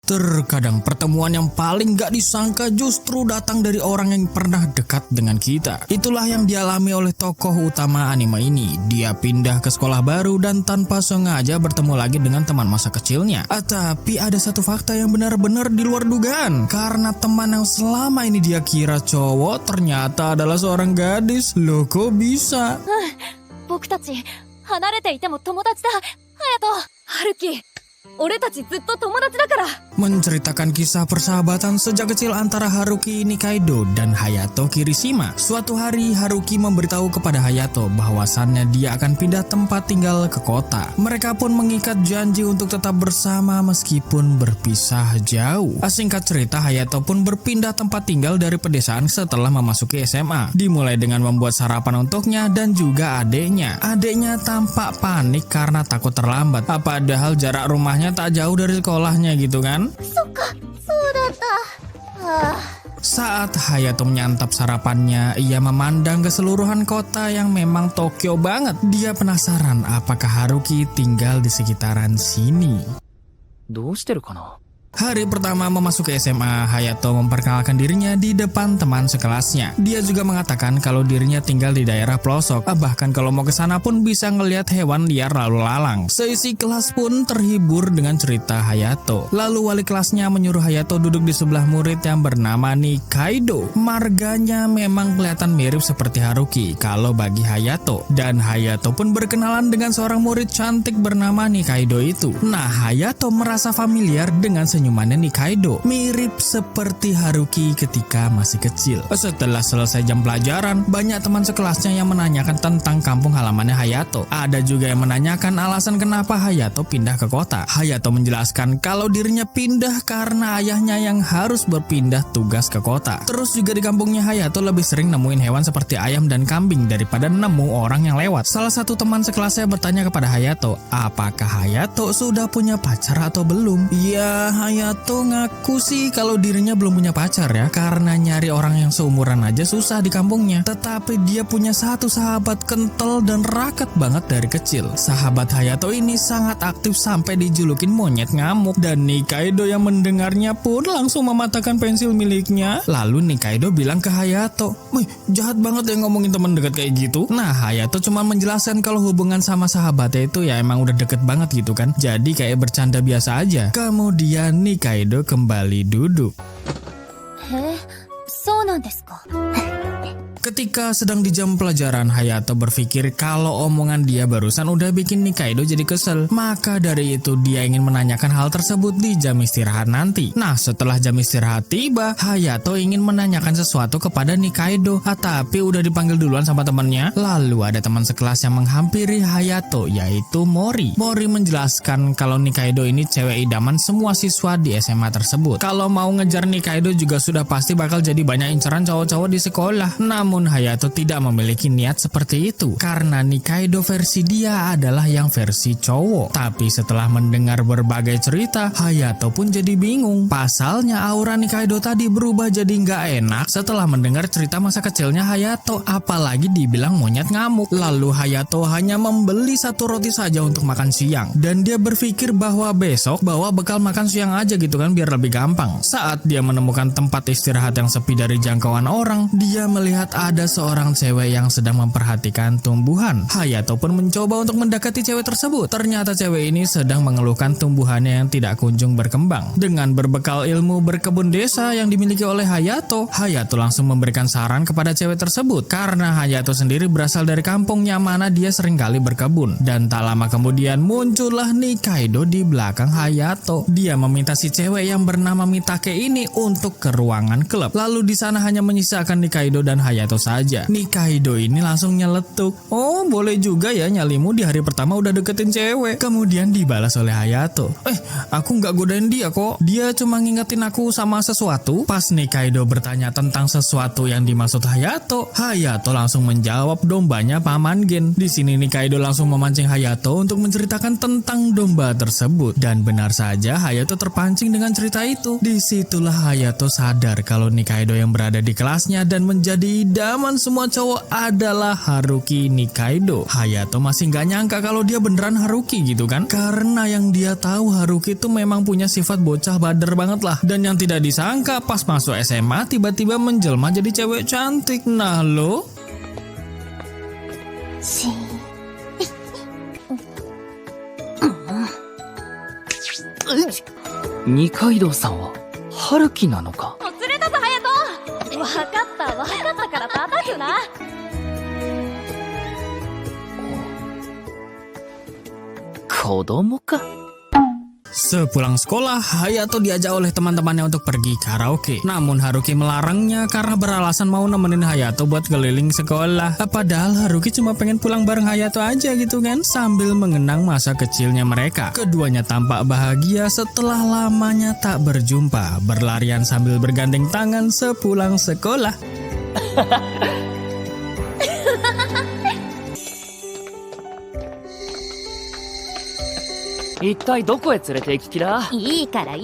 Terkadang pertemuan yang paling gak disangka justru datang dari orang yang pernah dekat dengan kita. Itulah yang dialami oleh tokoh utama anime ini. Dia pindah ke sekolah baru dan tanpa sengaja bertemu lagi dengan teman masa kecilnya. Tapi ada satu fakta yang benar-benar di luar dugaan. Karena teman yang selama ini dia kira cowok ternyata adalah seorang gadis. Loh kok bisa? 僕たち離れていても友達だ。隼人、春樹、俺たちずっと友達だから。 Menceritakan kisah persahabatan sejak kecil antara Haruki Nikaido dan Hayato Kirishima. Suatu hari Haruki memberitahu kepada Hayato bahwasannya dia akan pindah tempat tinggal ke kota. Mereka pun mengikat janji untuk tetap bersama meskipun berpisah jauh. Singkat cerita, Hayato pun berpindah tempat tinggal dari pedesaan setelah memasuki SMA. Dimulai dengan membuat sarapan untuknya dan juga adeknya. Adeknya tampak panik karena takut terlambat. Padahal jarak rumahnya tak jauh dari sekolahnya gitu kan. そっか、そうだった。 Saat Hayato menyantap sarapannya, ia memandang keseluruhan kota yang memang Tokyo banget. Dia penasaran apakah Haruki tinggal di sekitaran sini. どうしてるかな? Hari pertama memasuki SMA, Hayato memperkenalkan dirinya di depan teman sekelasnya. Dia juga mengatakan kalau dirinya tinggal di daerah pelosok. Bahkan kalau mau ke sana pun bisa ngelihat hewan liar lalu lalang. Seisi kelas pun terhibur dengan cerita Hayato. Lalu wali kelasnya menyuruh Hayato duduk di sebelah murid yang bernama Nikaido. Marganya memang kelihatan mirip seperti Haruki kalau bagi Hayato. Dan Hayato pun berkenalan dengan seorang murid cantik bernama Nikaido itu. Nah, Hayato merasa familiar dengan senyumannya Nikaido, mirip seperti Haruki ketika masih kecil. Setelah selesai jam pelajaran, banyak teman sekelasnya yang menanyakan tentang kampung halamannya Hayato. Ada juga yang menanyakan alasan kenapa Hayato pindah ke kota. Hayato menjelaskan kalau dirinya pindah karena ayahnya yang harus berpindah tugas ke kota. Terus juga di kampungnya Hayato lebih sering nemuin hewan seperti ayam dan kambing daripada nemu orang yang lewat. Salah satu teman sekelasnya bertanya kepada Hayato, apakah Hayato sudah punya pacar atau belum? Ya, Hayato ngaku sih kalau dirinya belum punya pacar ya, karena nyari orang yang seumuran aja susah di kampungnya. Tetapi dia punya satu sahabat kental dan raket banget dari kecil. Sahabat Hayato ini sangat aktif sampai dijulukin monyet ngamuk. Dan Nikaido yang mendengarnya pun langsung mematahkan pensil miliknya. Lalu Nikaido bilang ke Hayato, "Wih, jahat banget ya ngomongin teman dekat kayak gitu." Nah, Hayato cuma menjelaskan kalau hubungan sama sahabatnya itu ya emang udah deket banget gitu kan. Jadi kayak bercanda biasa aja. Kemudian Nikaido kembali duduk. へえ、そうなんですか。 Ketika sedang di jam pelajaran, Hayato berpikir kalau omongan dia barusan udah bikin Nikaido jadi kesel. Maka dari itu dia ingin menanyakan hal tersebut di jam istirahat nanti. Nah, setelah jam istirahat tiba, Hayato ingin menanyakan sesuatu kepada Nikaido. Tapi udah dipanggil duluan sama temannya. Lalu ada teman sekelas yang menghampiri Hayato, yaitu Mori. Mori menjelaskan kalau Nikaido ini cewek idaman semua siswa di SMA tersebut. Kalau mau ngejar Nikaido juga sudah pasti bakal jadi banyak inceran cowok-cowok di sekolah. Namun Hayato tidak memiliki niat seperti itu karena Nikaido versi dia adalah yang versi cowok. Tapi setelah mendengar berbagai cerita, Hayato pun jadi bingung. Pasalnya aura Nikaido tadi berubah jadi nggak enak setelah mendengar cerita masa kecilnya Hayato, apalagi dibilang monyet ngamuk. Lalu Hayato hanya membeli satu roti saja untuk makan siang dan dia berpikir bahwa besok bawa bekal makan siang aja gitu kan biar lebih gampang. Saat dia menemukan tempat istirahat yang sepi dari jangkauan orang, dia melihat ada seorang cewek yang sedang memperhatikan tumbuhan. Hayato pun mencoba untuk mendekati cewek tersebut. Ternyata cewek ini sedang mengeluhkan tumbuhannya yang tidak kunjung berkembang. Dengan berbekal ilmu berkebun desa yang dimiliki oleh Hayato, Hayato langsung memberikan saran kepada cewek tersebut. Karena Hayato sendiri berasal dari kampung yang mana dia seringkali berkebun. Dan tak lama kemudian muncullah Nikaido di belakang Hayato. Dia meminta si cewek yang bernama Mitake ini untuk ke ruangan klub. Lalu di sana hanya menyisakan Nikaido dan Hayato saja. Nikaido ini langsung nyeletuk, "Oh, boleh juga ya nyalimu di hari pertama udah deketin cewek." Kemudian dibalas oleh Hayato, "Aku nggak godain dia kok. Dia cuma ngingetin aku sama sesuatu." Pas Nikaido bertanya tentang sesuatu yang dimaksud Hayato, Hayato langsung menjawab dombanya Paman Gen. Di sini Nikaido langsung memancing Hayato untuk menceritakan tentang domba tersebut. Dan benar saja Hayato terpancing dengan cerita itu. Disitulah Hayato sadar kalau Nikaido yang berada di kelasnya dan menjadi idaman semua cowok adalah Haruki Nikaido. Hayato masih nggak nyangka kalau dia beneran Haruki gitu kan. Karena yang dia tahu Haruki itu memang punya sifat bocah bader banget lah. Dan yang tidak disangka pas masuk SMA tiba-tiba menjelma jadi cewek cantik. Nah lo. 二階堂さんは、春樹なのか。もつれたぞ隼人。わかったから叩くな。子供か。 Sepulang sekolah, Hayato diajak oleh teman-temannya untuk pergi karaoke. Namun Haruki melarangnya karena beralasan mau nemenin Hayato buat keliling sekolah. Padahal Haruki cuma pengen pulang bareng Hayato aja gitu kan, sambil mengenang masa kecilnya mereka. Keduanya tampak bahagia setelah lamanya tak berjumpa, berlarian sambil bergandeng tangan sepulang sekolah. 一体どこへ連れて行く気だ。いいから。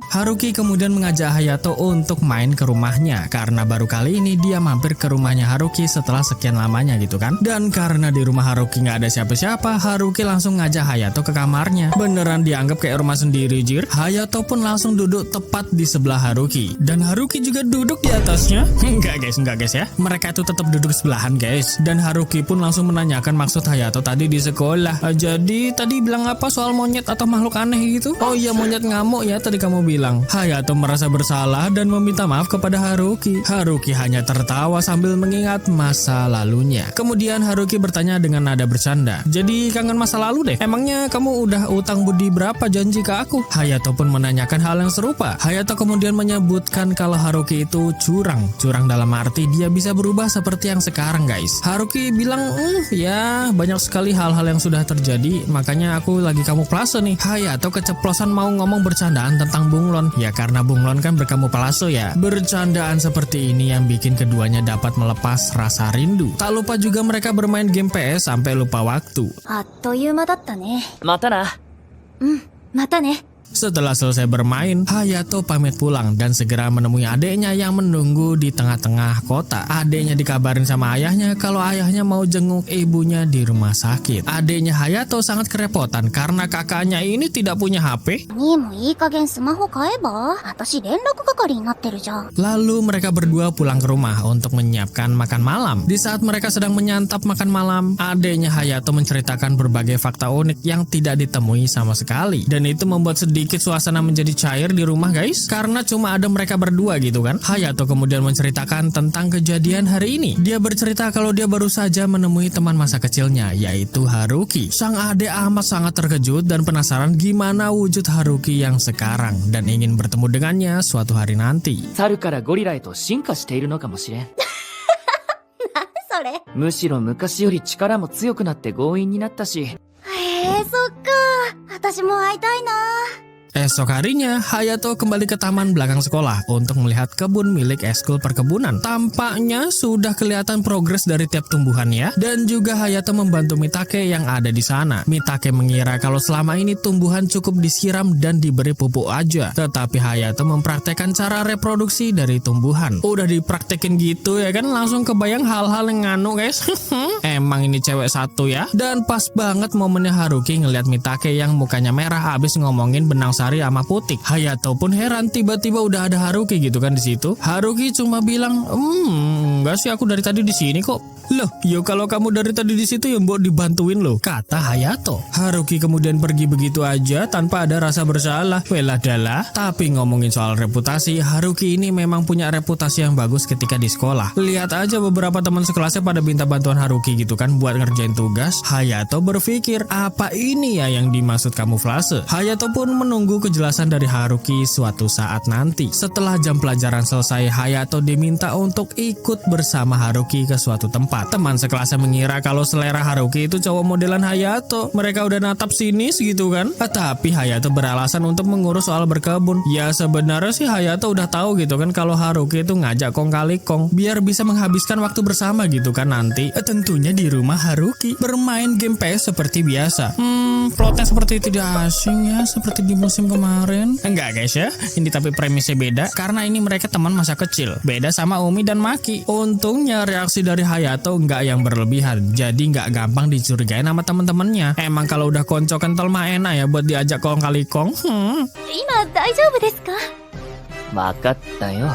Haruki kemudian mengajak Hayato untuk main ke rumahnya karena baru kali ini dia mampir ke rumahnya Haruki setelah sekian lamanya gitu kan. Dan karena di rumah Haruki nggak ada siapa-siapa, Haruki langsung ngajak Hayato ke kamarnya. Beneran dianggap kayak rumah sendiri jir. Hayato pun langsung duduk tepat di sebelah Haruki dan Haruki juga duduk di atasnya. Enggak guys ya. Mereka itu tetap duduk sebelahan guys. Dan Haruki pun langsung menanyakan maksud Hayato tadi di sekolah. Jadi tadi bilang apa soal monyet atau makhluk aneh gitu? Oh iya monyet ngamuk ya tadi kamu bilang. Hayato merasa bersalah dan meminta maaf kepada Haruki. Haruki hanya tertawa sambil mengingat masa lalunya. Kemudian Haruki bertanya dengan nada bercanda. Jadi kangen masa lalu deh. Emangnya kamu udah utang budi berapa janji ke aku? Hayato pun menanyakan hal yang serupa. Hayato kemudian menyebutkan kalau Haruki itu curang. Curang dalam arti dia bisa berubah seperti yang sekarang guys. Haruki bilang, ya banyak sekali hal-hal yang sudah terjadi. Makanya aku lagi kamuflase nih. Hayato keceplosan mau ngomong bercandaan tentang bunglon. Ya karena bunglon kan berkamuflase ya. Bercandaan seperti ini yang bikin keduanya dapat melepas rasa rindu. Tak lupa juga mereka bermain game PS sampai lupa waktu. あっという間だったね。またな。またね。 Setelah selesai bermain, Hayato pamit pulang dan segera menemui adiknya yang menunggu di tengah-tengah kota. Adiknya dikabarin sama ayahnya kalau ayahnya mau jenguk ibunya di rumah sakit. Adiknya Hayato sangat kerepotan karena kakaknya ini tidak punya HP. 兄もいい加減スマホ買えば。私連絡係になってるじゃん。 Lalu mereka berdua pulang ke rumah untuk menyiapkan makan malam. Di saat mereka sedang menyantap makan malam, adiknya Hayato menceritakan berbagai fakta unik yang tidak ditemui sama sekali. Dan itu membuat sedikit suasana menjadi cair di rumah guys, karena cuma ada mereka berdua gitu kan. Hayato kemudian menceritakan tentang kejadian hari ini. Dia bercerita kalau dia baru saja menemui teman masa kecilnya, yaitu Haruki. Sang adik amat sangat terkejut dan penasaran gimana wujud Haruki yang sekarang dan ingin bertemu dengannya suatu hari nanti. 猿からゴリラへと進化しているのかもしれん。それ。むしろ昔より力も強くなって強引になったし。そっか。私も会いたいな。 Esok harinya, Hayato kembali ke taman belakang sekolah untuk melihat kebun milik ekskul perkebunan. Tampaknya sudah kelihatan progres dari tiap tumbuhannya, dan juga Hayato membantu Mitake yang ada di sana. Mitake mengira kalau selama ini tumbuhan cukup disiram dan diberi pupuk aja, tetapi Hayato mempraktekkan cara reproduksi dari tumbuhan. Udah dipraktekin gitu ya kan, langsung kebayang hal-hal yang nganu guys. Emang ini cewek satu ya. Dan pas banget momennya Haruki ngeliat Mitake yang mukanya merah abis ngomongin benang sari sama putih. Hayato pun heran tiba-tiba udah ada Haruki gitu kan di situ. Haruki cuma bilang, enggak sih aku dari tadi di sini kok. Loh, yo kalau kamu dari tadi di situ ya mbok dibantuin loh, kata Hayato. Haruki kemudian pergi begitu aja tanpa ada rasa bersalah. Welah. Tapi ngomongin soal reputasi, Haruki ini memang punya reputasi yang bagus ketika di sekolah. Lihat aja beberapa teman sekelasnya pada minta bantuan Haruki gitu kan buat ngerjain tugas. Hayato berpikir, apa ini ya yang dimaksud kamuflase? Hayato pun menunggu kejelasan dari Haruki suatu saat nanti. Setelah jam pelajaran selesai, Hayato diminta untuk ikut bersama Haruki ke suatu tempat. Teman sekelasnya mengira kalau selera Haruki itu cowok modelan Hayato. Mereka udah natap sinis gitu kan. Tapi Hayato beralasan untuk mengurus soal berkebun. Ya sebenarnya sih Hayato udah tahu gitu kan kalau Haruki itu ngajak kong kali kong biar bisa menghabiskan waktu bersama gitu kan nanti. Tentunya di rumah Haruki bermain game PS seperti biasa. Plotnya seperti tidak asing ya, seperti di musim tahun kemarin. Enggak guys ya, ini tapi premisnya beda karena ini mereka teman masa kecil. Beda sama Umi dan Maki. Untungnya reaksi dari Hayato enggak yang berlebihan, jadi enggak gampang dicurigain sama teman-temannya. Emang kalau udah konco kental mah enak ya buat diajak kong kali kong. 今大丈夫ですか？ わかったよ。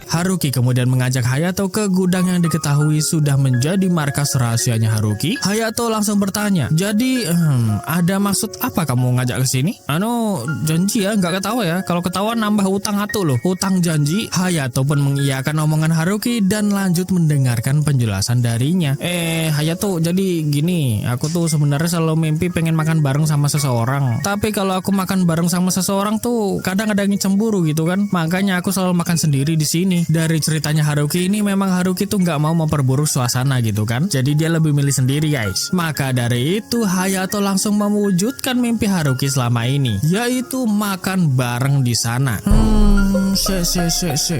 Haruki kemudian mengajak Hayato ke gudang yang diketahui sudah menjadi markas rahasianya Haruki. Hayato langsung bertanya, jadi ada maksud apa kamu ngajak ke sini? Janji ya, nggak ketawa ya. Kalau ketawa nambah utang atuh loh. Utang janji. Hayato pun mengiyakan omongan Haruki dan lanjut mendengarkan penjelasan darinya. Hayato, jadi gini, aku tuh sebenarnya selalu mimpi pengen makan bareng sama seseorang. Tapi kalau aku makan bareng sama seseorang tuh kadang ada yang cemburu gitu kan. Makanya aku selalu makan sendiri di sini. Dari ceritanya Haruki ini memang Haruki tuh nggak mau memperburuk suasana gitu kan. Jadi dia lebih milih sendiri guys. Maka dari itu Hayato langsung mewujudkan mimpi Haruki selama ini, yaitu makan bareng di sana.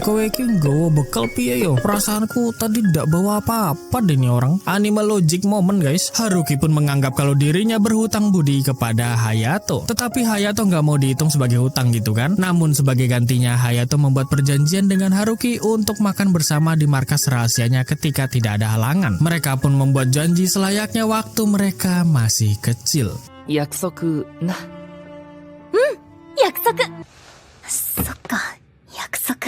Kowe iki nggawa bekal piye yo? Perasaanku tadi ndak bawa apa-apa deh nih orang. Anime logic moment guys. Haruki pun menganggap kalau dirinya berhutang budi kepada Hayato. Tetapi Hayato nggak mau dihitung sebagai hutang gitu kan. Namun sebagai gantinya Hayato membuat perjanjian dengan Haruki untuk makan bersama di markas rahasianya ketika tidak ada halangan. Mereka pun membuat janji selayaknya waktu mereka masih kecil. 約束な。約束。そっか、約束。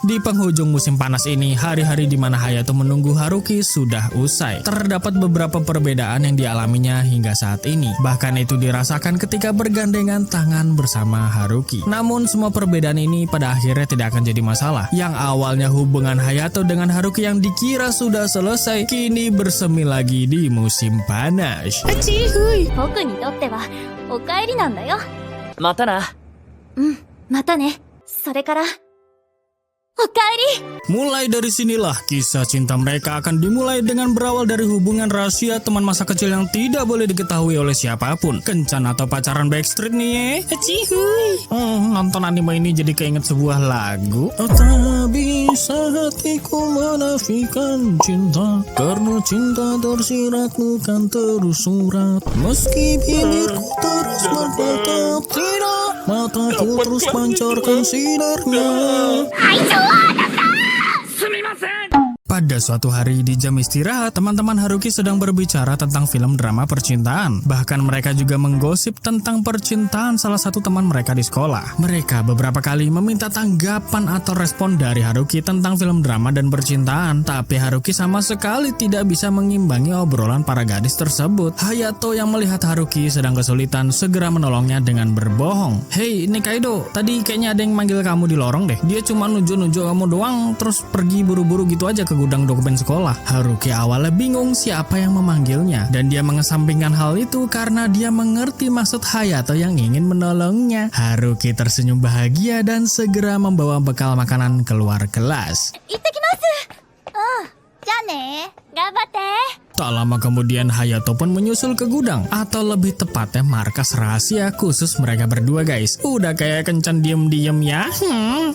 Di penghujung musim panas ini, hari-hari di mana Hayato menunggu Haruki sudah usai. Terdapat beberapa perbedaan yang dialaminya hingga saat ini. Bahkan itu dirasakan ketika bergandengan tangan bersama Haruki. Namun semua perbedaan ini pada akhirnya tidak akan jadi masalah. Yang awalnya hubungan Hayato dengan Haruki yang dikira sudah selesai, kini bersemi lagi di musim panas. 僕にとってはお帰りなんだよ。またな。またね。それから、お帰り。 Mulai dari sinilah kisah cinta mereka akan dimulai dengan berawal dari hubungan rahasia teman masa kecil yang tidak boleh diketahui oleh siapapun. Kencan atau pacaran Backstreet nih nonton anime ini jadi keinget sebuah lagu. Tak bisa hatiku menafikan cinta, karena cinta tersirat bukan terus surat. Meski bibirku terus berkata tidak, mataku terus pancarkan sinarnya. Pada suatu hari di jam istirahat, teman-teman Haruki sedang berbicara tentang film drama percintaan. Bahkan mereka juga menggosip tentang percintaan salah satu teman mereka di sekolah. Mereka beberapa kali meminta tanggapan atau respon dari Haruki tentang film drama dan percintaan. Tapi Haruki sama sekali tidak bisa mengimbangi obrolan para gadis tersebut. Hayato yang melihat Haruki sedang kesulitan segera menolongnya dengan berbohong. Hei Nikaido, tadi kayaknya ada yang manggil kamu di lorong deh. Dia cuma nunjuk-nunjuk kamu doang terus pergi buru-buru gitu aja ke gudang dokumen sekolah. Haruki awalnya bingung siapa yang memanggilnya, dan dia mengesampingkan hal itu karena dia mengerti maksud Hayato yang ingin menolongnya. Haruki tersenyum bahagia dan segera membawa bekal makanan keluar kelas. 行ってきます。じゃあね。頑張って。 Tak lama kemudian Hayato pun menyusul ke gudang, atau lebih tepatnya markas rahasia khusus mereka berdua guys. Udah kayak kencan diem-diem ya,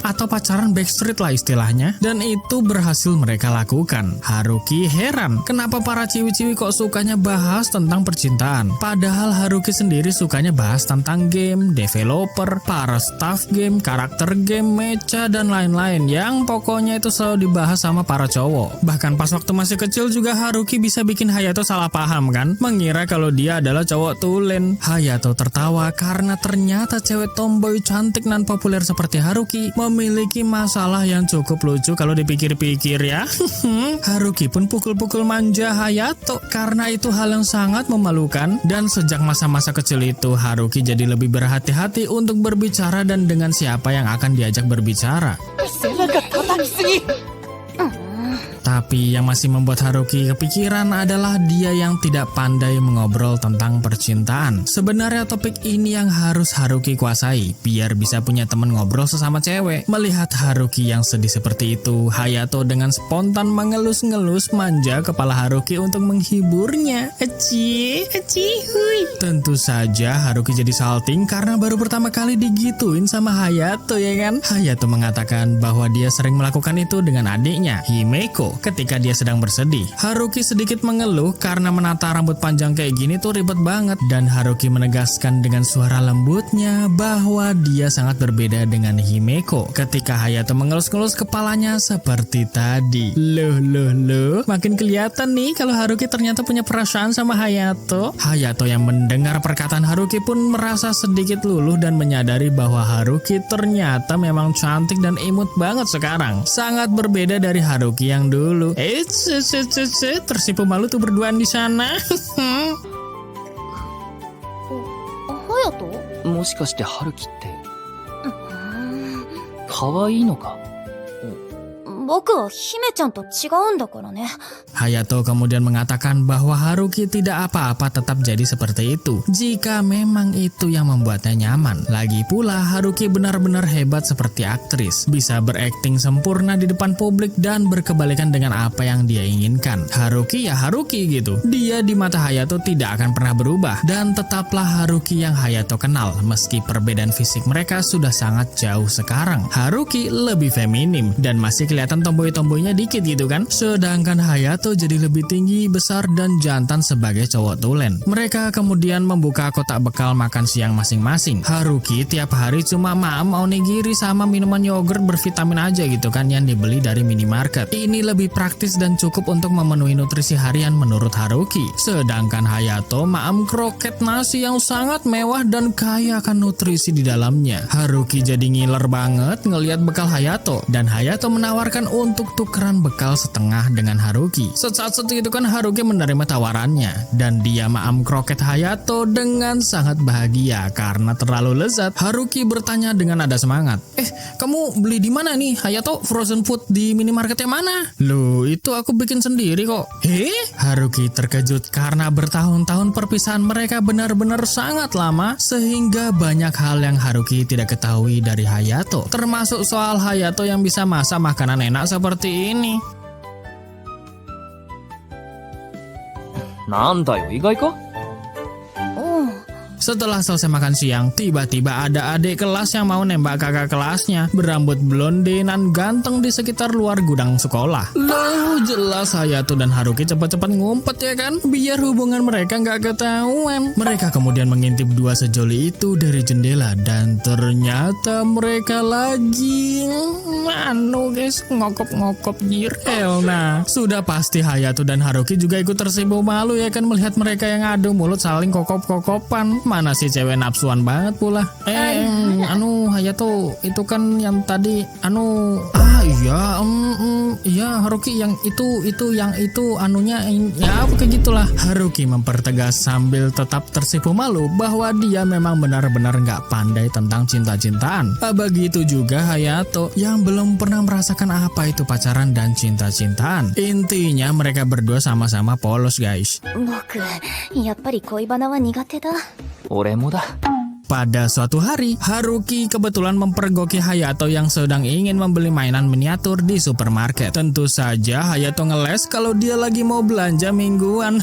atau pacaran Backstreet lah istilahnya. Dan itu berhasil mereka lakukan. Haruki heran, kenapa para ciwi-ciwi kok sukanya bahas tentang percintaan. Padahal Haruki sendiri sukanya bahas tentang game, developer, para staff game, karakter game, mecha, dan lain-lain. Yang pokoknya itu selalu dibahas sama para cowok. Bahkan pas waktu masih kecil juga Haruki bisa bikin Hayato salah paham kan, mengira kalau dia adalah cowok tulen. Hayato tertawa karena ternyata cewek tomboy cantik dan populer seperti Haruki memiliki masalah yang cukup lucu kalau dipikir-pikir ya. Haruki pun pukul-pukul manja Hayato karena itu hal yang sangat memalukan. Dan sejak masa-masa kecil itu Haruki jadi lebih berhati-hati untuk berbicara dan dengan siapa yang akan diajak berbicara. Tapi yang masih membuat Haruki kepikiran adalah dia yang tidak pandai mengobrol tentang percintaan. Sebenarnya topik ini yang harus Haruki kuasai biar bisa punya teman ngobrol sesama cewek. Melihat Haruki yang sedih seperti itu, Hayato dengan spontan mengelus-ngelus manja kepala Haruki untuk menghiburnya. Hui. Tentu saja Haruki jadi salting karena baru pertama kali digituin sama Hayato ya kan. Hayato mengatakan bahwa dia sering melakukan itu dengan adiknya, Himeko. ketika dia sedang bersedih. Haruki sedikit mengeluh karena menata rambut panjang kayak gini tuh ribet banget, dan Haruki menegaskan dengan suara lembutnya bahwa dia sangat berbeda dengan Himeko ketika Hayato mengelus-ngelus kepalanya seperti tadi. Loh, makin kelihatan nih kalau Haruki ternyata punya perasaan sama Hayato. Hayato yang mendengar perkataan Haruki pun merasa sedikit luluh dan menyadari bahwa Haruki ternyata memang cantik dan imut banget sekarang. Sangat berbeda dari Haruki yang dulu. Tersipu malu tuh berduaan di sana. 隼人もしかして春樹って可愛いのか？僕は姫ちゃんと違うんだからね。 Hayato kemudian mengatakan bahwa Haruki tidak apa-apa tetap jadi seperti itu jika memang itu yang membuatnya nyaman. Lagi pula Haruki benar-benar hebat seperti aktris, bisa berakting sempurna di depan publik dan berkebalikan dengan apa yang dia inginkan. Haruki ya Haruki gitu. Dia di mata Hayato tidak akan pernah berubah dan tetaplah Haruki yang Hayato kenal meski perbedaan fisik mereka sudah sangat jauh sekarang. Haruki lebih feminim dan masih kelihatan tomboy-tomboynya dikit gitu kan. Sedangkan Hayato jadi lebih tinggi, besar, dan jantan sebagai cowok tulen. Mereka kemudian membuka kotak bekal makan siang masing-masing. Haruki tiap hari cuma mau onigiri sama minuman yogurt bervitamin aja gitu kan yang dibeli dari minimarket. Ini lebih praktis dan cukup untuk memenuhi nutrisi harian menurut Haruki. Sedangkan Hayato kroket nasi yang sangat mewah dan kaya akan nutrisi di dalamnya. Haruki jadi ngiler banget ngelihat bekal Hayato, dan Hayato menawarkan untuk tukeran bekal setengah dengan Haruki. Saat itu kan Haruki menerima tawarannya dan dia kroket Hayato dengan sangat bahagia karena terlalu lezat. Haruki bertanya dengan nada semangat, kamu beli di mana nih Hayato? Frozen food di minimarket yang mana? Loh, itu aku bikin sendiri kok. Haruki terkejut karena bertahun-tahun perpisahan mereka benar-benar sangat lama sehingga banyak hal yang Haruki tidak ketahui dari Hayato, termasuk soal Hayato yang bisa masak makanan enak seperti ini. なんだよ、意外か？ Setelah selesai makan siang, tiba-tiba ada adik kelas yang mau nembak kakak kelasnya, berambut blonde dan ganteng di sekitar luar gudang sekolah. Loh, jelas Hayato dan Haruki cepat-cepat ngumpet ya kan, biar hubungan mereka nggak ketahuan. Mereka kemudian mengintip dua sejoli itu dari jendela dan ternyata mereka lagi guys, ngokop-ngokop jirel. Nah, sudah pasti Hayato dan Haruki juga ikut tersipu malu ya kan melihat mereka yang adu mulut saling kokop-kokopan. Mana sih cewek nafsuan banget pula. Hayato itu kan yang tadi iya Haruki yang itu anunya ya kayak gitulah. Haruki mempertegas sambil tetap tersipu malu bahwa dia memang benar-benar nggak pandai tentang cinta-cintaan. Begitu juga Hayato yang belum pernah merasakan apa itu pacaran dan cinta-cintaan. Intinya mereka berdua sama-sama polos guys. 僕やっぱり恋バナは苦手だ。 俺もだ。 Pada suatu hari, Haruki kebetulan mempergoki Hayato yang sedang ingin membeli mainan miniatur di supermarket. Tentu saja Hayato ngeles kalau dia lagi mau belanja mingguan.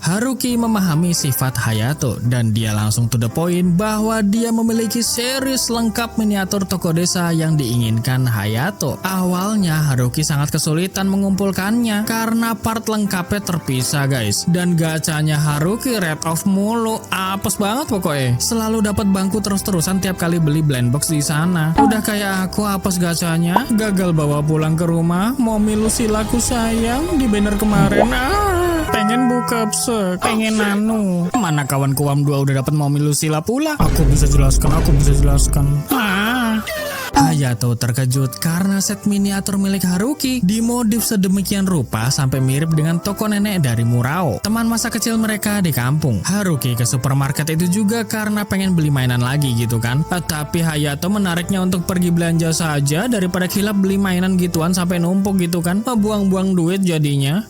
Haruki memahami sifat Hayato dan dia langsung to the point bahwa dia memiliki series lengkap miniatur toko desa yang diinginkan Hayato. Awalnya Haruki sangat kesulitan mengumpulkannya karena part lengkapnya terpisah guys. Dan gacanya Haruki red off mulu, apes banget pokoknya. Selalu dapat bangku terus-terusan tiap kali beli blind box di sana. Udah kayak aku apes gacanya, gagal bawa pulang ke rumah. Momi Lucilaku sayang di banner kemarin. Pengen buka psek, pengen Mana kawan kuam 2 udah dapat Momi Lucila pula. Aku bisa jelaskan. Hayato terkejut karena set miniatur milik Haruki dimodif sedemikian rupa sampai mirip dengan toko nenek dari Murao, teman masa kecil mereka di kampung. Haruki ke supermarket itu juga karena pengen beli mainan lagi gitu kan. Tapi Hayato menariknya untuk pergi belanja saja daripada kilap beli mainan gituan sampai numpuk gitu kan. Buang-buang duit jadinya.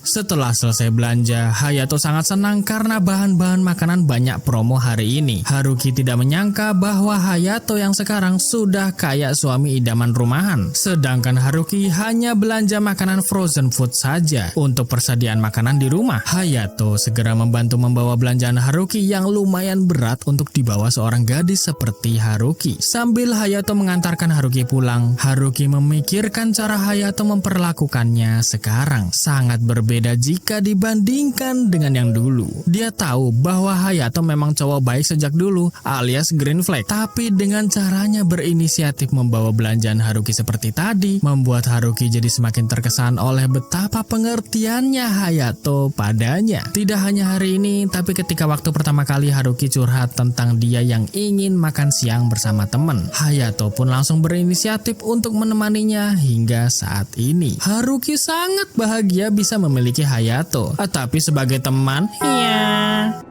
Setelah selesai belanja, Hayato sangat senang karena bahan-bahan makanan banyak promo hari ini. Haruki tidak menyangka bahwa Hayato yang sekarang sudah kayak suami idaman rumahan. Sedangkan Haruki hanya belanja makanan frozen food saja untuk persediaan makanan di rumah. Hayato segera membantu membawa belanjaan Haruki yang lumayan berat untuk dibawa seorang gadis seperti Haruki. Sambil Hayato mengantarkan Haruki pulang, Haruki memikirkan cara Hayato memperlakukannya sekarang. Sangat berbeda jika dibandingkan dengan yang dulu. Dia tahu bahwa Hayato memang cowok baik sejak dulu, alias green flag. Tapi dengan caranya berinisiatif membawa belanjaan Haruki seperti tadi, membuat Haruki jadi semakin terkesan oleh betapa pengertiannya Hayato padanya. Tidak hanya hari ini, tapi ketika waktu pertama kali Haruki curhat tentang dia yang ingin makan siang bersama teman, Hayato pun langsung berinisiatif untuk menemaninya hingga saat ini. Haruki sangat bahagia bisa memiliki Hayato, tapi sebagai teman, ya.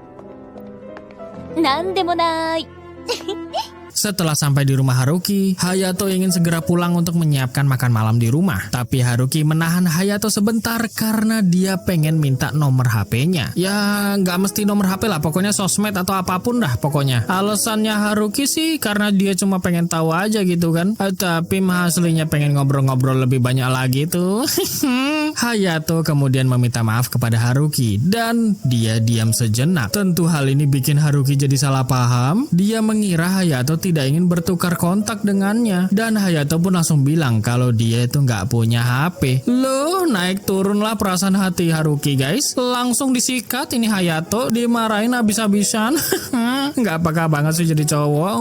なんでもない Setelah sampai di rumah Haruki, Hayato ingin segera pulang untuk menyiapkan makan malam di rumah. Tapi Haruki menahan Hayato sebentar karena dia pengen minta nomor HP-nya. Ya, nggak mesti nomor HP lah, pokoknya sosmed atau apapun dah pokoknya. Alasannya Haruki sih karena dia cuma pengen tahu aja gitu kan. Tapi aslinya pengen ngobrol-ngobrol lebih banyak lagi tuh. Hayato kemudian meminta maaf kepada Haruki dan dia diam sejenak. Tentu hal ini bikin Haruki jadi salah paham. Dia mengira Hayato tidak ingin bertukar kontak dengannya, dan Hayato pun langsung bilang kalau dia itu nggak punya HP. Loh, naik turunlah perasaan hati Haruki guys. Langsung disikat ini Hayato, dimarahin habis-habisan. Nggak peka banget sih jadi cowok.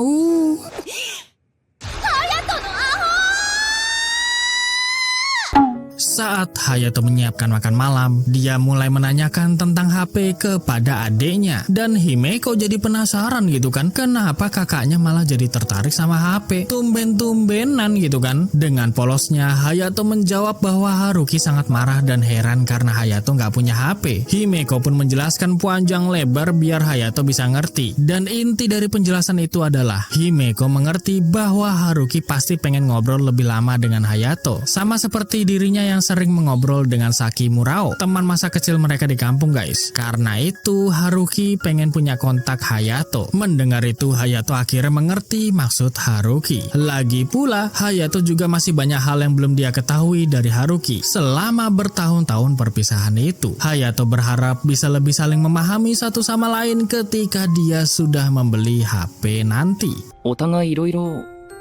Saat Hayato menyiapkan makan malam, dia mulai menanyakan tentang HP kepada adiknya. Dan Himeko jadi penasaran gitu kan, kenapa kakaknya malah jadi tertarik sama HP. Tumben-tumbenan gitu kan. Dengan polosnya, Hayato menjawab bahwa Haruki sangat marah dan heran karena Hayato nggak punya HP. Himeko pun menjelaskan panjang lebar biar Hayato bisa ngerti. Dan inti dari penjelasan itu adalah, Himeko mengerti bahwa Haruki pasti pengen ngobrol lebih lama dengan Hayato. Sama seperti dirinya yang sering mengobrol dengan Saki Murao, teman masa kecil mereka di kampung guys. Karena itu Haruki pengen punya kontak Hayato. Mendengar itu Hayato akhirnya mengerti maksud Haruki. Lagi pula Hayato juga masih banyak hal yang belum dia ketahui dari Haruki selama bertahun-tahun perpisahan itu. Hayato berharap bisa lebih saling memahami satu sama lain ketika dia sudah membeli HP nanti. お互いいろいろ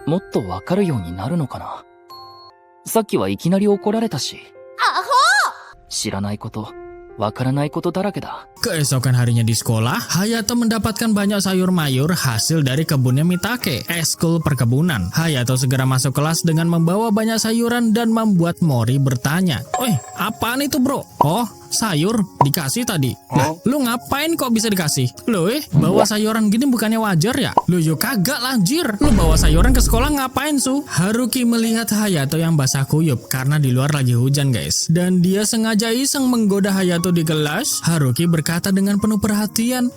もっとわかるようになるのかな。さっきはいきなり怒られたし。アホ！知らないこと、わからないことだらけだ。 Keesokan harinya di sekolah, Hayato mendapatkan banyak sayur mayur hasil dari kebunnya Mitake, ekskul perkebunan. Hayato segera masuk kelas dengan membawa banyak sayuran dan membuat Mori bertanya, "Oi, apaan itu bro?" "Oh, sayur dikasih tadi." "Lah, lu ngapain kok bisa dikasih?" "Loh bawa sayuran gini bukannya wajar ya?" "Loh yo kagak lah anjir, lu bawa sayuran ke sekolah ngapain su?" Haruki melihat Hayato yang basah kuyup karena di luar lagi hujan guys. Dan dia sengaja iseng menggoda Hayato di kelas. Haruki berkata dengan penuh perhatian,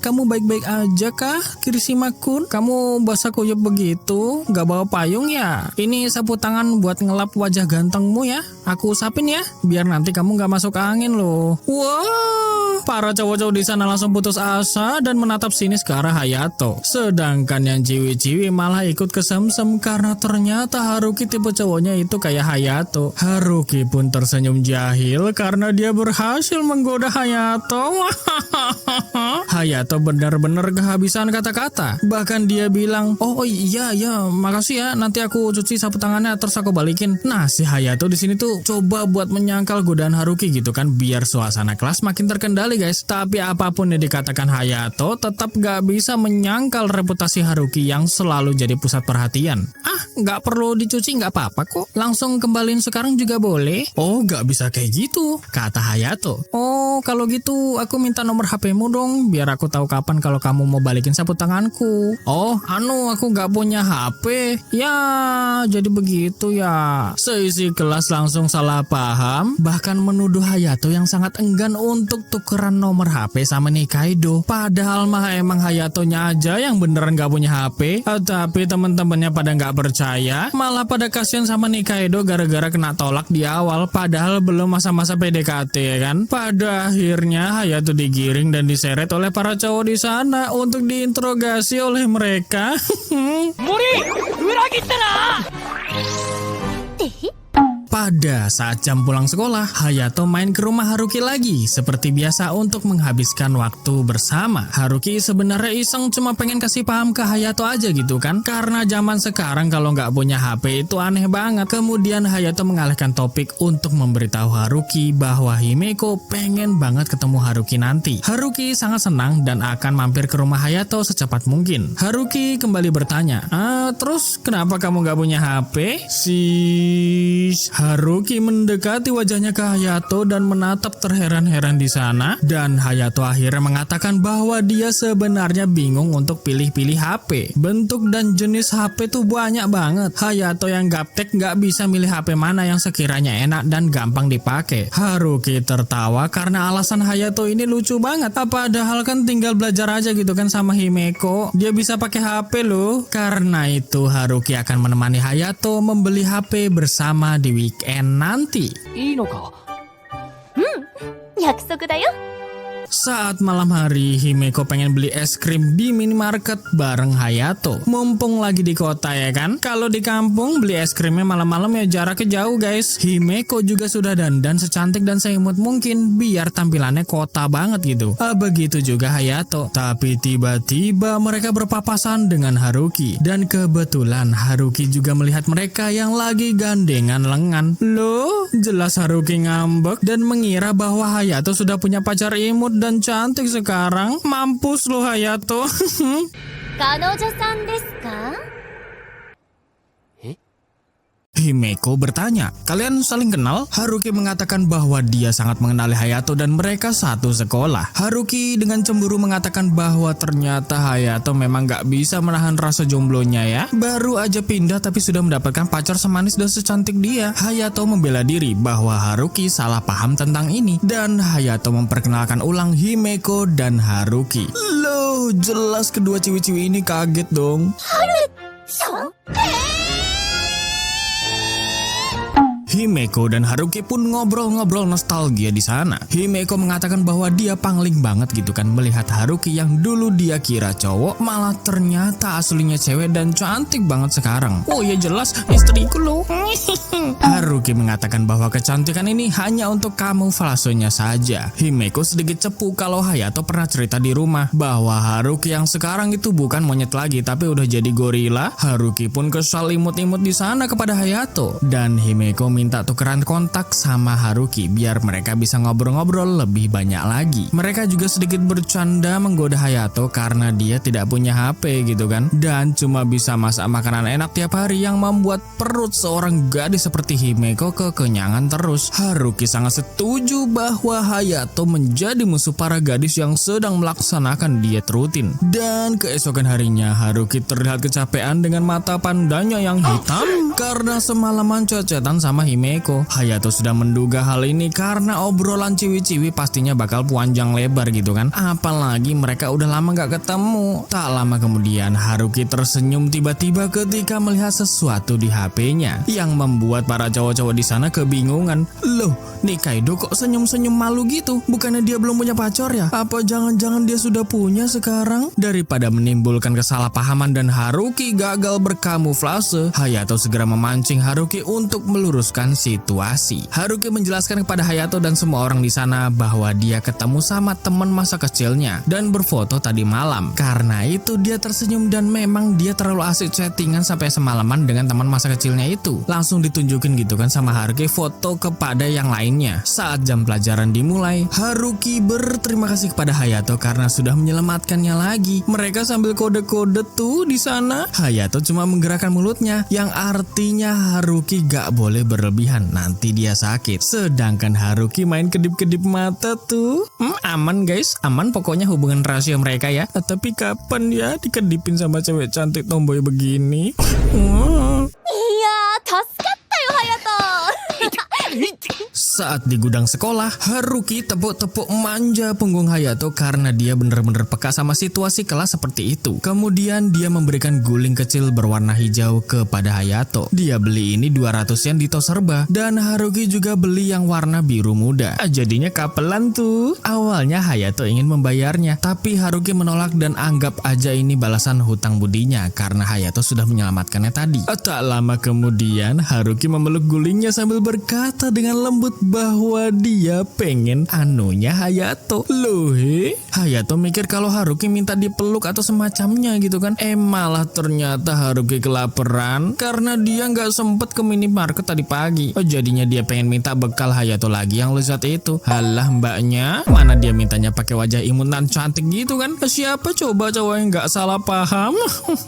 "Kamu baik-baik aja kah, Kirishima-kun? Kamu basah kuyup begitu, gak bawa payung ya? Ini sapu tangan buat ngelap wajah gantengmu ya. Aku usapin ya, biar nanti kamu gak masuk angin loh." Wah, para cowok-cowok di sana langsung putus asa dan menatap sinis ke arah Hayato. Sedangkan yang ciwi-ciwi malah ikut kesemsem karena ternyata Haruki tipe cowoknya itu kayak Hayato. Haruki pun tersenyum jahil karena dia berhasil menggoda Hayato. Hayato benar-benar kehabisan kata-kata. Bahkan dia bilang, "Oh iya, makasih ya. Nanti aku cuci sapu tangannya terus aku balikin." Nah, si Hayato di sini tuh coba buat menyangkal godaan Haruki gitu kan, biar suasana kelas makin terkendali guys. Tapi apapun yang dikatakan Hayato, tetap gak bisa menyangkal reputasi Haruki yang selalu jadi pusat perhatian. Gak perlu dicuci gak apa-apa kok. Langsung kembaliin sekarang juga boleh. "Oh, gak bisa kayak gitu," kata Hayato. "Oh, kalau gitu aku minta nomor HP-mu dong, biar biar aku tahu kapan kalau kamu mau balikin sapu tanganku. Oh, aku nggak punya HP. Ya, jadi begitu ya. Seisi kelas langsung salah paham, bahkan menuduh Hayato yang sangat enggan untuk tukeran nomor HP sama Nikaido. Padahal mah emang Hayatonya aja yang beneran nggak punya HP. Tapi teman-temannya pada nggak percaya, malah pada kasihan sama Nikaido gara-gara kena tolak di awal. Padahal belum masa-masa PDKT ya kan. Pada akhirnya Hayato digiring dan diseret oleh para cowok di sana untuk diinterogasi oleh mereka. Mori! Uragita na! Pada saat jam pulang sekolah, Hayato main ke rumah Haruki lagi seperti biasa untuk menghabiskan waktu bersama. Haruki sebenarnya iseng cuma pengen kasih paham ke Hayato aja gitu kan. Karena zaman sekarang kalau nggak punya HP itu aneh banget. Kemudian Hayato mengalihkan topik untuk memberitahu Haruki bahwa Himeko pengen banget ketemu Haruki nanti. Haruki sangat senang dan akan mampir ke rumah Hayato secepat mungkin. Haruki kembali bertanya, terus kenapa kamu nggak punya HP? Haruki mendekati wajahnya ke Hayato dan menatap terheran-heran di sana. Dan Hayato akhirnya mengatakan bahwa dia sebenarnya bingung untuk pilih-pilih HP. Bentuk dan jenis HP tuh banyak banget. Hayato yang gaptek nggak bisa milih HP mana yang sekiranya enak dan gampang dipakai. Haruki tertawa karena alasan Hayato ini lucu banget. Padahal kan tinggal belajar aja gitu kan sama Himeko. Dia bisa pakai HP loh. Karena itu Haruki akan menemani Hayato membeli HP bersama di weekend nanti. いいのか? 約束だよ。 Saat malam hari, Himeko pengen beli es krim di minimarket bareng Hayato. Mumpung lagi di kota ya kan. Kalau di kampung beli es krimnya malam-malam ya jaraknya jauh guys. Himeko juga sudah dandan secantik dan seimut mungkin biar tampilannya kota banget gitu. Begitu juga Hayato. Tapi tiba-tiba mereka berpapasan dengan Haruki. Dan kebetulan Haruki juga melihat mereka yang lagi gandengan lengan. Loh, jelas Haruki ngambek dan mengira bahwa Hayato sudah punya pacar imut dan cantik sekarang. Mampus lo Hayato. 彼女さんですか? Himeko bertanya, kalian saling kenal? Haruki mengatakan bahwa dia sangat mengenali Hayato dan mereka satu sekolah. Haruki dengan cemburu mengatakan bahwa ternyata Hayato memang gak bisa menahan rasa jomblonya ya. Baru aja pindah tapi sudah mendapatkan pacar semanis dan secantik dia. Hayato membela diri bahwa Haruki salah paham tentang ini. Dan Hayato memperkenalkan ulang Himeko dan Haruki. Loh, jelas kedua ciwi-ciwi ini kaget dong. Himeko dan Haruki pun ngobrol-ngobrol nostalgia di sana. Himeko mengatakan bahwa dia pangling banget gitu kan melihat Haruki yang dulu dia kira cowok malah ternyata aslinya cewek dan cantik banget sekarang. Oh ya jelas istriku loh. Haruki mengatakan bahwa kecantikan ini hanya untuk kamuflasenya saja. Himeko sedikit cepu kalau Hayato pernah cerita di rumah bahwa Haruki yang sekarang itu bukan monyet lagi tapi udah jadi gorila. Haruki pun kesal imut-imut di sana kepada Hayato dan Himeko minta tukeran kontak sama Haruki biar mereka bisa ngobrol-ngobrol lebih banyak lagi. Mereka juga sedikit bercanda menggoda Hayato karena dia tidak punya HP gitu kan. Dan cuma bisa masak makanan enak tiap hari yang membuat perut seorang gadis seperti Himeko kekenyangan terus. Haruki sangat setuju bahwa Hayato menjadi musuh para gadis yang sedang melaksanakan diet rutin. Dan keesokan harinya Haruki terlihat kecapean dengan mata pandanya yang hitam karena semalaman cocetan sama Himeko. Hayato sudah menduga hal ini karena obrolan ciwi-ciwi pastinya bakal panjang lebar gitu kan. Apalagi mereka udah lama gak ketemu. Tak lama kemudian Haruki tersenyum tiba-tiba ketika melihat sesuatu di HP-nya yang membuat para cowok-cowok di sana kebingungan. Loh, Nikaido kok senyum-senyum malu gitu? Bukannya dia belum punya pacar ya? Apa jangan-jangan dia sudah punya sekarang? Daripada menimbulkan kesalahpahaman dan Haruki gagal berkamuflase, Hayato segera memancing Haruki untuk meluruskan situasi. Haruki menjelaskan kepada Hayato dan semua orang di sana bahwa dia ketemu sama teman masa kecilnya dan berfoto tadi malam. Karena itu dia tersenyum dan memang dia terlalu asik chattingan sampai semalaman dengan teman masa kecilnya itu. Langsung ditunjukin gitu kan sama Haruki foto kepada yang lainnya. Saat jam pelajaran dimulai, Haruki berterima kasih kepada Hayato karena sudah menyelamatkannya lagi. Mereka sambil kode-kode tuh di sana. Hayato cuma menggerakkan mulutnya yang artinya Haruki gak boleh berlebihan berlebihan, nanti dia sakit. Sedangkan Haruki main kedip-kedip mata tuh. Aman guys, aman pokoknya hubungan rahasia mereka ya. Tapi kapan ya dikedipin sama cewek cantik tomboy begini? いやー、助かったよ、隼人。 Saat di gudang sekolah, Haruki tepuk-tepuk manja punggung Hayato karena dia benar-benar peka sama situasi kelas seperti itu. Kemudian dia memberikan guling kecil berwarna hijau kepada Hayato. Dia beli ini 200 yen di Toserba dan Haruki juga beli yang warna biru muda. Jadinya kapelan tuh. Awalnya Hayato ingin membayarnya, tapi Haruki menolak dan anggap aja ini balasan hutang budinya karena Hayato sudah menyelamatkannya tadi. Tak lama kemudian, Haruki memeluk gulingnya sambil berkata dengan lembut bahwa dia pengen anunya Hayato. Loh, Hayato mikir kalau Haruki minta dipeluk atau semacamnya gitu kan. Malah ternyata Haruki kelaparan karena dia nggak sempet ke minimarket tadi pagi. Jadinya dia pengen minta bekal Hayato lagi yang lezat itu. Halah mbaknya, mana dia mintanya pakai wajah imut dan cantik gitu kan. Siapa coba cowok yang nggak salah paham?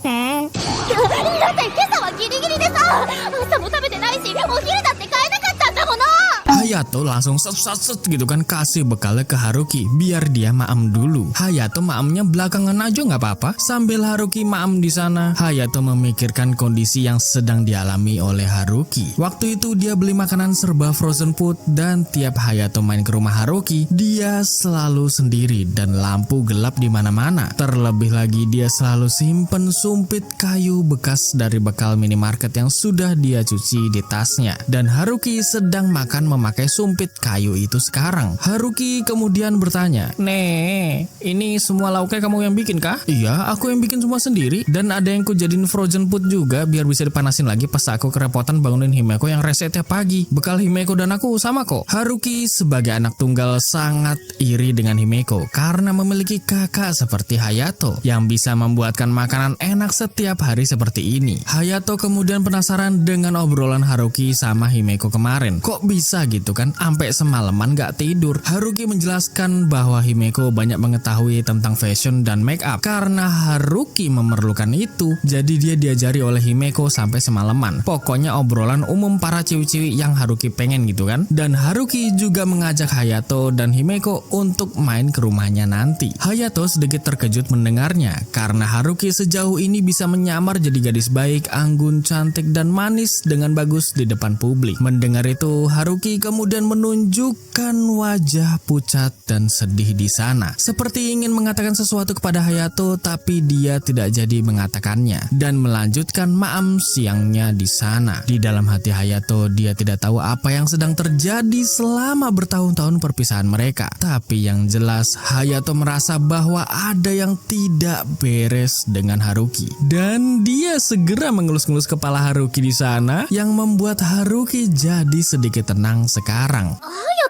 だって今朝はギリギリでさ、朝も食べてないし、お昼だって買えなかったんだもの。 Hayato langsung set gitu kan kasih bekalnya ke Haruki biar dia maem dulu. Hayato maemnya belakangan aja nggak apa-apa. Sambil Haruki maem di sana, Hayato memikirkan kondisi yang sedang dialami oleh Haruki. Waktu itu dia beli makanan serba frozen food dan tiap Hayato main ke rumah Haruki, dia selalu sendiri dan lampu gelap di mana-mana. Terlebih lagi dia selalu simpen sumpit kayu bekas dari bekal minimarket yang sudah dia cuci di tasnya. Dan Haruki sedang makan memakai sumpit kayu itu sekarang. Haruki kemudian bertanya, "Nek, ini semua lauknya kamu yang bikin kah?" "Iya, aku yang bikin semua sendiri. Dan ada yang ku jadiin frozen food juga biar bisa dipanasin lagi pas aku kerepotan bangunin Himeko yang rese tiap pagi. Bekal Himeko dan aku sama kok." Haruki sebagai anak tunggal sangat iri dengan Himeko karena memiliki kakak seperti Hayato yang bisa membuatkan makanan enak setiap hari seperti ini. Hayato kemudian penasaran dengan obrolan Haruki sama Himeko kemarin. Kok bisa gitu kan, sampai semalaman gak tidur. Haruki menjelaskan bahwa Himeko banyak mengetahui tentang fashion dan make up. Karena Haruki memerlukan itu, jadi dia diajari oleh Himeko sampai semalaman. Pokoknya obrolan umum para ciwi-ciwi yang Haruki pengen gitu kan. Dan Haruki juga mengajak Hayato dan Himeko untuk main ke rumahnya nanti. Hayato sedikit terkejut mendengarnya karena Haruki sejauh ini bisa menyamar jadi gadis baik, anggun, cantik, dan manis dengan bagus di depan publik. Mendengar itu, Haruki kemudian menunjukkan wajah pucat dan sedih di sana. Seperti ingin mengatakan sesuatu kepada Hayato, tapi dia tidak jadi mengatakannya dan melanjutkan maam siangnya di sana. Di dalam hati Hayato, dia tidak tahu apa yang sedang terjadi selama bertahun-tahun perpisahan mereka. Tapi yang jelas, Hayato merasa bahwa ada yang tidak beres dengan Haruki. Dan dia segera mengelus-ngelus kepala Haruki di sana yang membuat Haruki jadi sedikit tenang sekarang.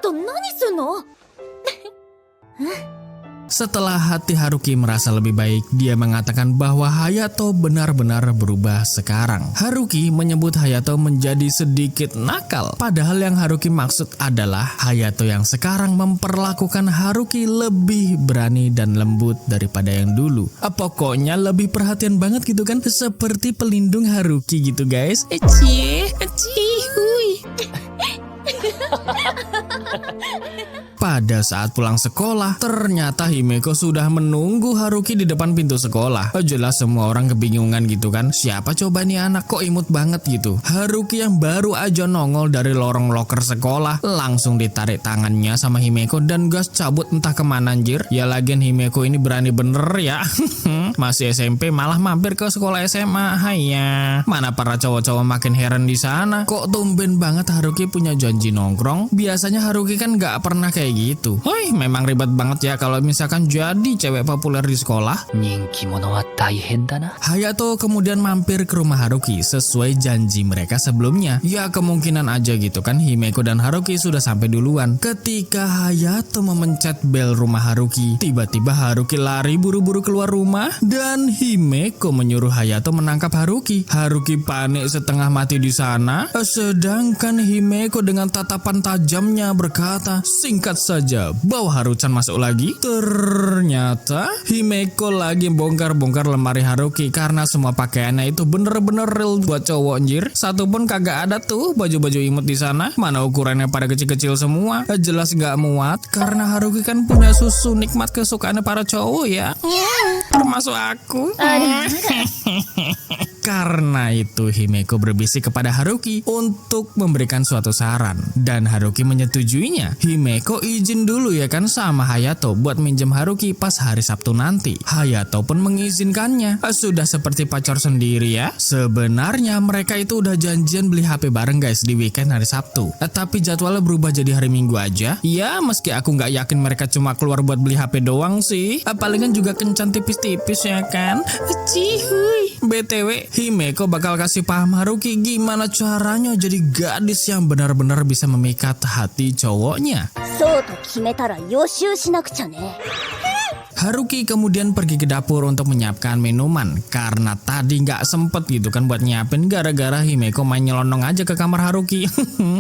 隼人、何すんの？ Setelah hati Haruki merasa lebih baik, dia mengatakan bahwa Hayato benar-benar berubah sekarang. Haruki menyebut Hayato menjadi sedikit nakal. Padahal yang Haruki maksud adalah Hayato yang sekarang memperlakukan Haruki lebih berani dan lembut daripada yang dulu. Pokoknya lebih perhatian banget gitu kan. Seperti pelindung Haruki gitu guys. Pada saat pulang sekolah, ternyata Himeko sudah menunggu Haruki di depan pintu sekolah. Jelas semua orang kebingungan gitu kan. Siapa coba nih anak kok imut banget gitu. Haruki yang baru aja nongol dari lorong loker sekolah langsung ditarik tangannya sama Himeko dan gas cabut entah kemana anjir. Ya lagian Himeko ini berani bener ya. Masih SMP malah mampir ke sekolah SMA. Haiya. Mana para cowok-cowok makin heran di sana. Kok tumben banget Haruki punya janji nongkrong? Biasanya Haruki kan gak pernah kayak gitu. Hoi, memang ribet banget ya kalau misalkan jadi cewek populer di sekolah. 人気者は大変だな。 Hayato kemudian mampir ke rumah Haruki sesuai janji mereka sebelumnya. Ya kemungkinan aja gitu kan Himeko dan Haruki sudah sampai duluan. Ketika Hayato memencet bel rumah Haruki, tiba-tiba Haruki lari buru-buru keluar rumah dan Himeko menyuruh Hayato menangkap Haruki. Haruki panik setengah mati di sana, sedangkan Himeko dengan tatapan tajamnya berkata, "Singkat pas saja bawa Haruchan masuk lagi, ternyata Himeko lagi bongkar-bongkar lemari Haruki karena semua pakaiannya itu bener-bener real buat cowok anjir. Satu pun kagak ada tuh baju-baju imut di sana. Mana ukurannya pada kecil-kecil semua. Jelas gak muat karena Haruki kan punya susu nikmat kesukaannya para cowok ya. Termasuk aku. Karena itu Himeko berbisik kepada Haruki untuk memberikan suatu saran dan Haruki menyetujuinya. Himeko izin dulu ya kan sama Hayato buat minjem Haruki pas hari Sabtu nanti. Hayato pun mengizinkannya. Sudah seperti pacar sendiri ya. Sebenarnya mereka itu udah janjian beli HP bareng guys di weekend hari Sabtu. Tapi jadwalnya berubah jadi hari Minggu aja. Ya meski aku nggak yakin mereka cuma keluar buat beli HP doang sih. Palingan juga kencan tipis-tipis ya kan. Cihuy. BTW Himeko bakal kasih paham Haruki gimana caranya jadi gadis yang benar-benar bisa memikat hati cowoknya. そうと決めたら予習しなくちゃね。 Haruki kemudian pergi ke dapur untuk menyiapkan minuman karena tadi nggak sempet gitu kan buat nyiapin gara-gara Himeko main nyelonong aja ke kamar Haruki.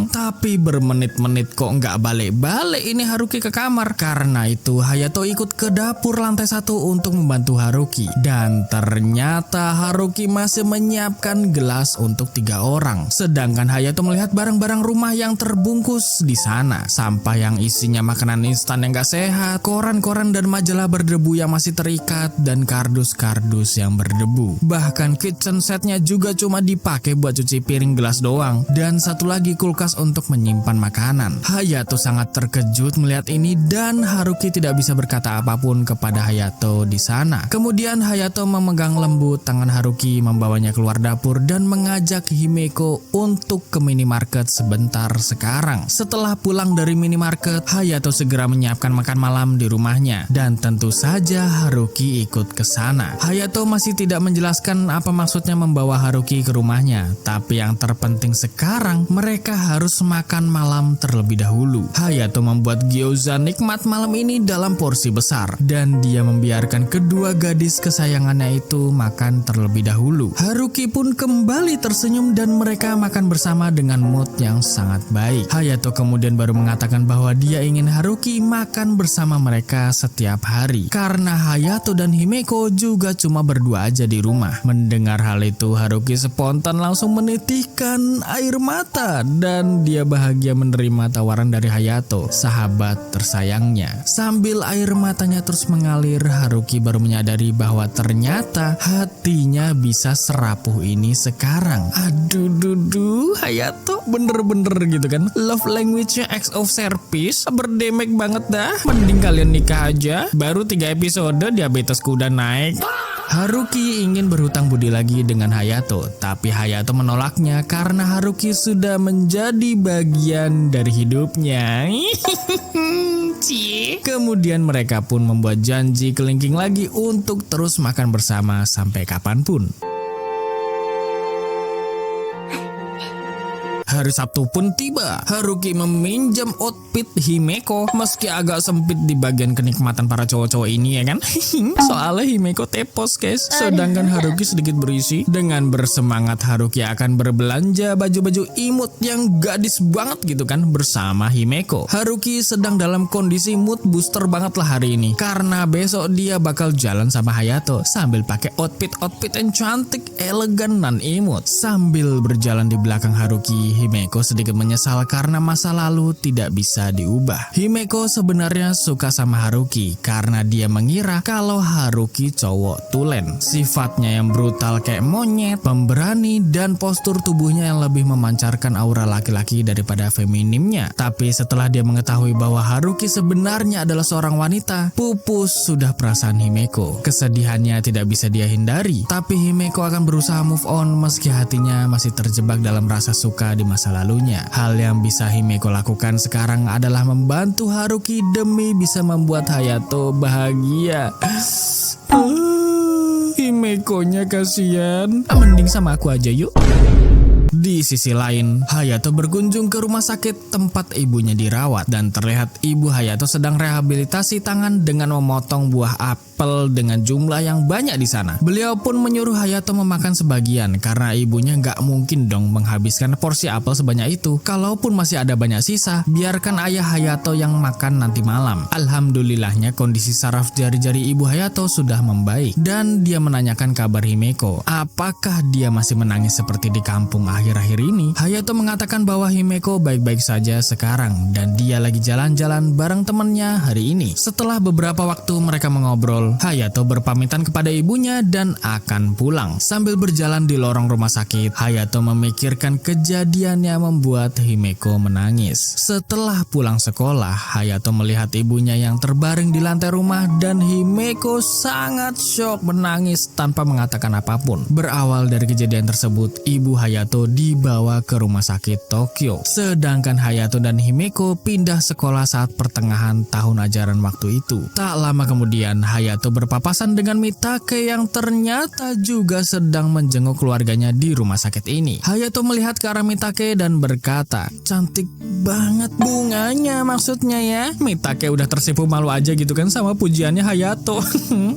Tapi bermenit-menit kok nggak balik-balik ini Haruki ke kamar. Karena itu Hayato ikut ke dapur lantai 1 untuk membantu Haruki dan ternyata Haruki masih menyiapkan gelas untuk 3 orang. Sedangkan Hayato melihat barang-barang rumah yang terbungkus di sana, sampah yang isinya makanan instan yang nggak sehat, koran-koran dan majalah berdebu yang masih terikat, dan kardus-kardus yang berdebu. Bahkan kitchen setnya juga cuma dipakai buat cuci piring gelas doang, dan satu lagi kulkas untuk menyimpan makanan. Hayato sangat terkejut melihat ini dan Haruki tidak bisa berkata apapun kepada Hayato di sana. Kemudian Hayato memegang lembut tangan Haruki, membawanya keluar dapur dan mengajak Himeko untuk ke minimarket sebentar sekarang. Setelah pulang dari minimarket, Hayato segera menyiapkan makan malam di rumahnya dan tentu saja Haruki ikut ke sana. Hayato masih tidak menjelaskan apa maksudnya membawa Haruki ke rumahnya, tapi yang terpenting sekarang mereka harus makan malam terlebih dahulu. Hayato membuat gyoza nikmat malam ini dalam porsi besar dan dia membiarkan kedua gadis kesayangannya itu makan terlebih dahulu. Haruki pun kembali tersenyum dan mereka makan bersama dengan mood yang sangat baik. Hayato kemudian baru mengatakan bahwa dia ingin Haruki makan bersama mereka setiap hari karena Hayato dan Himeko juga cuma berdua aja di rumah. Mendengar hal itu Haruki spontan langsung menitikkan air mata dan dia bahagia menerima tawaran dari Hayato, sahabat tersayangnya. Sambil air matanya terus mengalir, Haruki baru menyadari bahwa ternyata hatinya bisa serapuh ini sekarang. Aduh dudu, Hayato bener-bener gitu kan. Love language-nya acts of service, berdemek banget dah. Mending kalian nikah aja. Baru 3 episode diabetesku udah naik. Haruki ingin berhutang budi lagi dengan Hayato, tapi Hayato menolaknya karena Haruki sudah menjadi bagian dari hidupnya. Kemudian mereka pun membuat janji kelingking lagi untuk terus makan bersama sampai kapanpun. Hari Sabtu pun tiba. Haruki meminjam outfit Himeko meski agak sempit di bagian kenikmatan para cowok-cowok ini ya kan. Soalnya Himeko tepos guys. Sedangkan Haruki sedikit berisi. Dengan bersemangat Haruki akan berbelanja baju-baju imut yang gadis banget gitu kan bersama Himeko. Haruki sedang dalam kondisi mood booster banget lah hari ini karena besok dia bakal jalan sama Hayato sambil pakai outfit yang cantik, elegan dan imut. Sambil berjalan di belakang Haruki, Himeko sedikit menyesal karena masa lalu tidak bisa diubah. Himeko sebenarnya suka sama Haruki karena dia mengira kalau Haruki cowok tulen. Sifatnya yang brutal kayak monyet, pemberani, dan postur tubuhnya yang lebih memancarkan aura laki-laki daripada feminimnya. Tapi setelah dia mengetahui bahwa Haruki sebenarnya adalah seorang wanita, pupus sudah perasaan Himeko. Kesedihannya tidak bisa dia hindari, tapi Himeko akan berusaha move on meski hatinya masih terjebak dalam rasa suka di masa lalunya. Hal yang bisa Himeko lakukan sekarang adalah membantu Haruki demi bisa membuat Hayato bahagia. Himekonya kasihan. Mending sama aku aja yuk. Di sisi lain, Hayato berkunjung ke rumah sakit tempat ibunya dirawat dan terlihat ibu Hayato sedang rehabilitasi tangan dengan memotong buah apel dengan jumlah yang banyak di sana. Beliau pun menyuruh Hayato memakan sebagian karena ibunya nggak mungkin dong menghabiskan porsi apel sebanyak itu. Kalaupun masih ada banyak sisa, biarkan ayah Hayato yang makan nanti malam. Alhamdulillahnya kondisi saraf jari-jari ibu Hayato sudah membaik dan dia menanyakan kabar Himeko. Apakah dia masih menangis seperti di kampung akhir-akhir ini? Hayato mengatakan bahwa Himeko baik-baik saja sekarang dan dia lagi jalan-jalan bareng temannya hari ini. Setelah beberapa waktu mereka mengobrol, Hayato berpamitan kepada ibunya dan akan pulang. Sambil berjalan di lorong rumah sakit, Hayato memikirkan kejadian yang membuat Himeko menangis. Setelah pulang sekolah, Hayato melihat ibunya yang terbaring di lantai rumah dan Himeko sangat syok menangis tanpa mengatakan apapun. Berawal dari kejadian tersebut, ibu Hayato dibawa ke rumah sakit Tokyo. Sedangkan Hayato dan Himeko pindah sekolah saat pertengahan tahun ajaran waktu itu. Tak lama kemudian, Hayato berpapasan dengan Mitake yang ternyata juga sedang menjenguk keluarganya di rumah sakit ini. Hayato melihat ke arah Mitake dan berkata, "Cantik banget bunganya maksudnya ya." Mitake udah tersipu malu aja gitu kan sama pujiannya Hayato.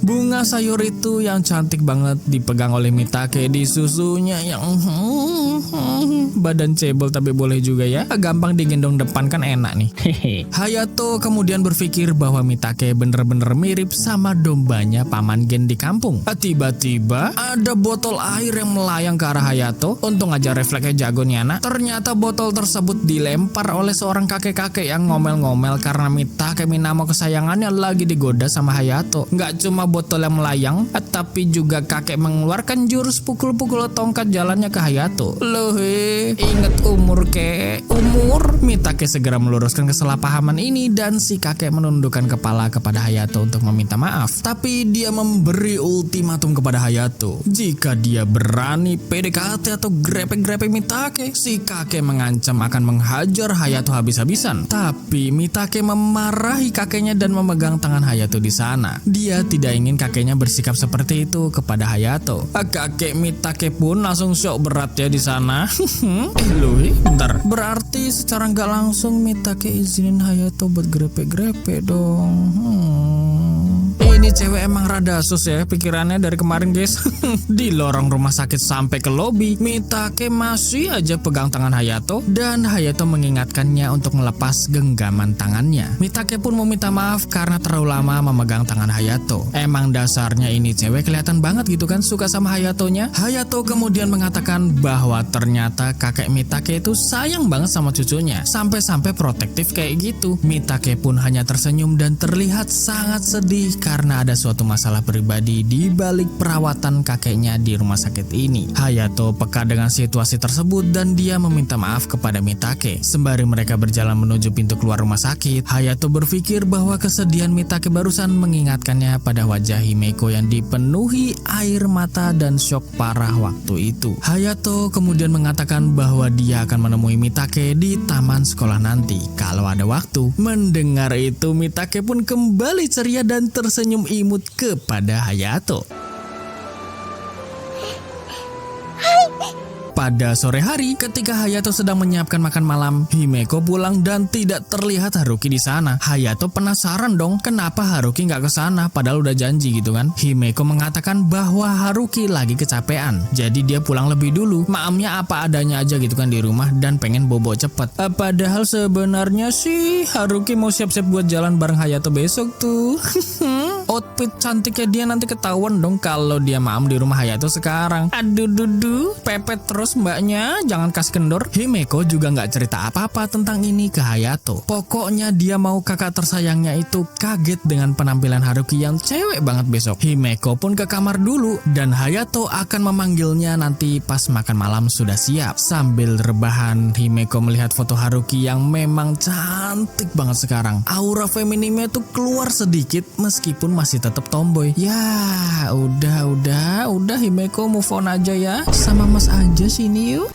Bunga sayur itu yang cantik banget dipegang oleh Mitake di susunya yang badan cebol tapi boleh juga ya. Gampang digendong depan kan enak nih. Hayato kemudian berpikir bahwa Mitake bener-bener mirip sama dombanya Paman Gen di kampung. Tiba-tiba ada botol air yang melayang ke arah Hayato. Untung aja refleksnya jago nih anak. Ternyata botol tersebut dilempar oleh seorang kakek-kakek yang ngomel-ngomel karena Mitake Minamo kesayangannya lagi digoda sama Hayato. Nggak cuma botol yang melayang, tapi juga kakek mengeluarkan jurus pukul-pukul tongkat jalannya ke Hayato. Loh inget umur kek. Umur? Mitake segera meluruskan kesalahpahaman ini dan si kakek menundukkan kepala kepada Hayato untuk meminta maaf. Tapi dia memberi ultimatum kepada Hayato. Jika dia berani PDKT atau grepe-grepe Mitake, si kakek mengancam akan menghajar Hayato habis-habisan. Tapi Mitake memarahi kakeknya dan memegang tangan Hayato di sana. Dia tidak ingin kakeknya bersikap seperti itu kepada Hayato. Kakek Mitake pun langsung syok berat ya di sana. Bentar. Berarti secara nggak langsung Mitake izinin Hayato buat grepe-grepe dong. Ini cewek emang rada sus ya pikirannya dari kemarin guys. Di lorong rumah sakit sampai ke lobi, Mitake masih aja pegang tangan Hayato dan Hayato mengingatkannya untuk melepas genggaman tangannya. Mitake pun meminta maaf karena terlalu lama memegang tangan Hayato. Emang dasarnya ini cewek kelihatan banget gitu kan suka sama Hayatonya. Hayato kemudian mengatakan bahwa ternyata kakek Mitake itu sayang banget sama cucunya, sampai-sampai protektif kayak gitu. Mitake pun hanya tersenyum dan terlihat sangat sedih karena ada suatu masalah pribadi di balik perawatan kakeknya di rumah sakit ini. Hayato peka dengan situasi tersebut dan dia meminta maaf kepada Mitake. Sembari mereka berjalan menuju pintu keluar rumah sakit, Hayato berpikir bahwa kesedihan Mitake barusan mengingatkannya pada wajah Himeko yang dipenuhi air mata dan syok parah waktu itu. Hayato kemudian mengatakan bahwa dia akan menemui Mitake di taman sekolah nanti kalau ada waktu. Mendengar itu, Mitake pun kembali ceria dan tersenyum imut kepada Hayato. Pada sore hari, ketika Hayato sedang menyiapkan makan malam, Himeko pulang dan tidak terlihat Haruki di sana. Hayato penasaran dong, kenapa Haruki nggak ke sana padahal udah janji gitu kan. Himeko mengatakan bahwa Haruki lagi kecapean, jadi dia pulang lebih dulu. Maamnya apa adanya aja gitu kan di rumah dan pengen bobo cepet. Padahal sebenarnya sih Haruki mau siap-siap buat jalan bareng Hayato besok tuh. Outfit cantiknya dia nanti ketahuan dong kalau dia maam di rumah Hayato sekarang. Aduh dudu, pepet terus mbaknya, jangan kasih kendor. Himeko juga nggak cerita apa-apa tentang ini ke Hayato. Pokoknya dia mau kakak tersayangnya itu kaget dengan penampilan Haruki yang cewek banget besok. Himeko pun ke kamar dulu dan Hayato akan memanggilnya nanti pas makan malam sudah siap. Sambil rebahan, Himeko melihat foto Haruki yang memang cantik banget sekarang. Aura feminimnya tuh keluar sedikit meskipun masih tetap tomboy. Ya, udah Himeko move on aja ya. Sama Mas aja sini yuk.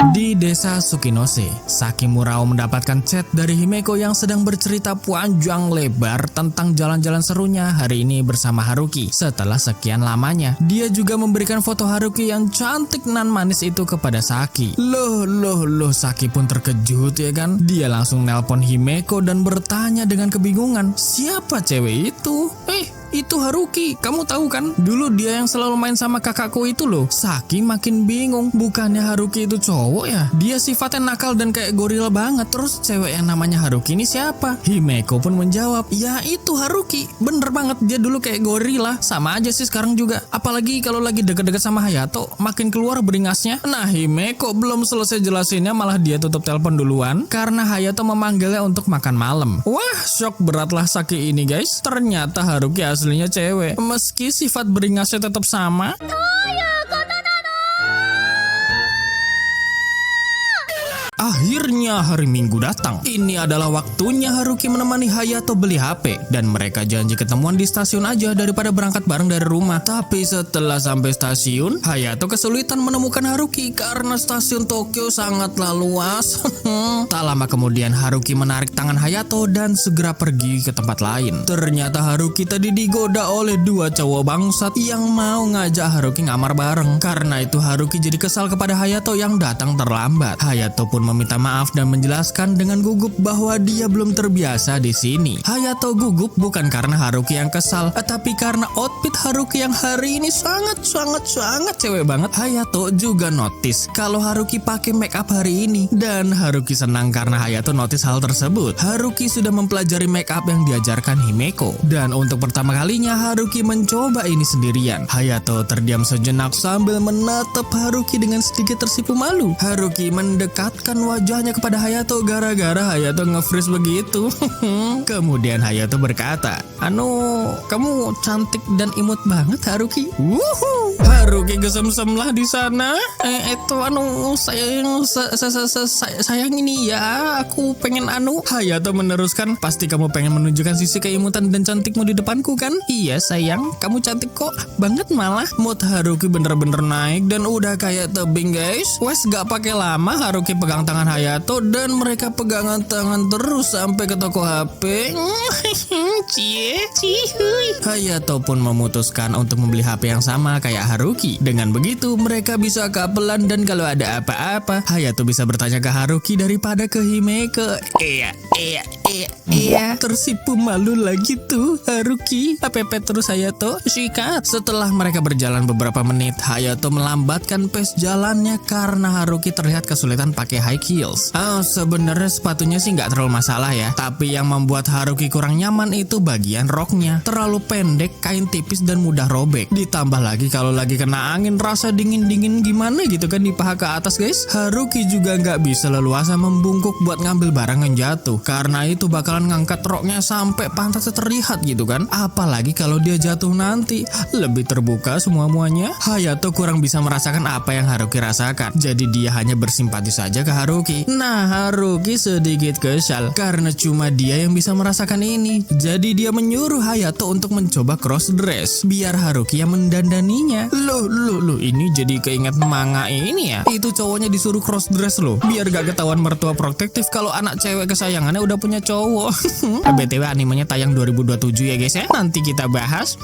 Di desa Sukinose, Saki Murao mendapatkan chat dari Himeko yang sedang bercerita panjang lebar tentang jalan-jalan serunya hari ini bersama Haruki. Setelah sekian lamanya, dia juga memberikan foto Haruki yang cantik nan manis itu kepada Saki. Loh, Saki pun terkejut ya kan? Dia langsung nelpon Himeko dan bertanya dengan kebingungan, siapa cewek itu? Itu Haruki, kamu tahu kan? Dulu dia yang selalu main sama kakakku itu loh. Saki makin bingung, bukannya Haruki itu cowok ya? Dia sifatnya nakal dan kayak gorila banget. Terus cewek yang namanya Haruki ini siapa? Himeko pun menjawab, ya itu Haruki. Bener banget, dia dulu kayak gorila. Sama aja sih sekarang juga. Apalagi kalau lagi deket-deket sama Hayato, makin keluar beringasnya. Nah, Himeko belum selesai jelasinnya malah dia tutup telepon duluan karena Hayato memanggilnya untuk makan malam. Wah, shock beratlah Saki ini guys. Ternyata Haruki aslinya cewek, meski sifat beringasnya tetap sama. Akhirnya hari Minggu datang. Ini adalah waktunya Haruki menemani Hayato beli HP dan mereka janji ketemuan di stasiun aja daripada berangkat bareng dari rumah. Tapi setelah sampai stasiun, Hayato kesulitan menemukan Haruki karena stasiun Tokyo sangatlah luas. Tak lama kemudian Haruki menarik tangan Hayato dan segera pergi ke tempat lain. Ternyata Haruki tadi digoda oleh dua cowok bangsat yang mau ngajak Haruki ngamar bareng. Karena itu Haruki jadi kesal kepada Hayato yang datang terlambat. Hayato pun meminta maaf dan menjelaskan dengan gugup bahwa dia belum terbiasa di sini. Hayato gugup bukan karena Haruki yang kesal, tapi karena outfit Haruki yang hari ini sangat cewek banget. Hayato juga notice kalau Haruki pakai make up hari ini dan Haruki senang karena Hayato notice hal tersebut. Haruki sudah mempelajari make up yang diajarkan Himeko dan untuk pertama kalinya Haruki mencoba ini sendirian. Hayato terdiam sejenak sambil menatap Haruki dengan sedikit tersipu malu. Haruki mendekatkan wajahnya kepada Hayato gara-gara Hayato nge-freeze begitu. Kemudian Hayato berkata, kamu cantik dan imut banget Haruki. Haruki gesem-sem lah di sana. Sayang ini ya, aku pengen Hayato meneruskan, pasti kamu pengen menunjukkan sisi keimutan dan cantikmu di depanku kan? Iya sayang, kamu cantik kok, banget malah. Mood Haruki bener-bener naik dan udah kayak tebing guys. Wes gak pakai lama Haruki pegang tangan Hayato dan mereka pegangan tangan terus sampai ke toko HP. Hayato pun memutuskan untuk membeli HP yang sama kayak Haruki. Dengan begitu mereka bisa kapelan dan kalau ada apa-apa Hayato bisa bertanya ke Haruki daripada ke Himeko. Tersipu malu lagi tuh Haruki. Pepet terus Hayato. Sikat. Setelah mereka berjalan beberapa menit, Hayato melambatkan pace jalannya karena Haruki terlihat kesulitan pakai high heels. Sebenarnya sepatunya sih nggak terlalu masalah ya. Tapi yang membuat Haruki kurang nyaman itu bagian roknya. Terlalu pendek, kain tipis dan mudah robek. Ditambah lagi kalau lagi kena angin rasa dingin-dingin gimana gitu kan di paha ke atas guys. Haruki juga nggak bisa leluasa membungkuk buat ngambil barang yang jatuh. Karena itu bakalan ngangkat roknya sampai pantatnya terlihat gitu kan. Apalagi kalau dia jatuh nanti lebih terbuka semua-muanya. Hayato kurang bisa merasakan apa yang Haruki rasakan. Jadi dia hanya bersimpati saja ke Haruki. Nah, Haruki sedikit kesal karena cuma dia yang bisa merasakan ini. Jadi dia menyuruh Hayato untuk mencoba cross dress biar Haruki yang mendandaninya. Loh, ini jadi keinget manga ini ya. Itu cowoknya disuruh cross dress loh, biar gak ketahuan mertua protektif kalau anak cewek kesayangannya udah punya cowok. BTW animenya tayang 2027 ya guys ya. Nanti kita bahas.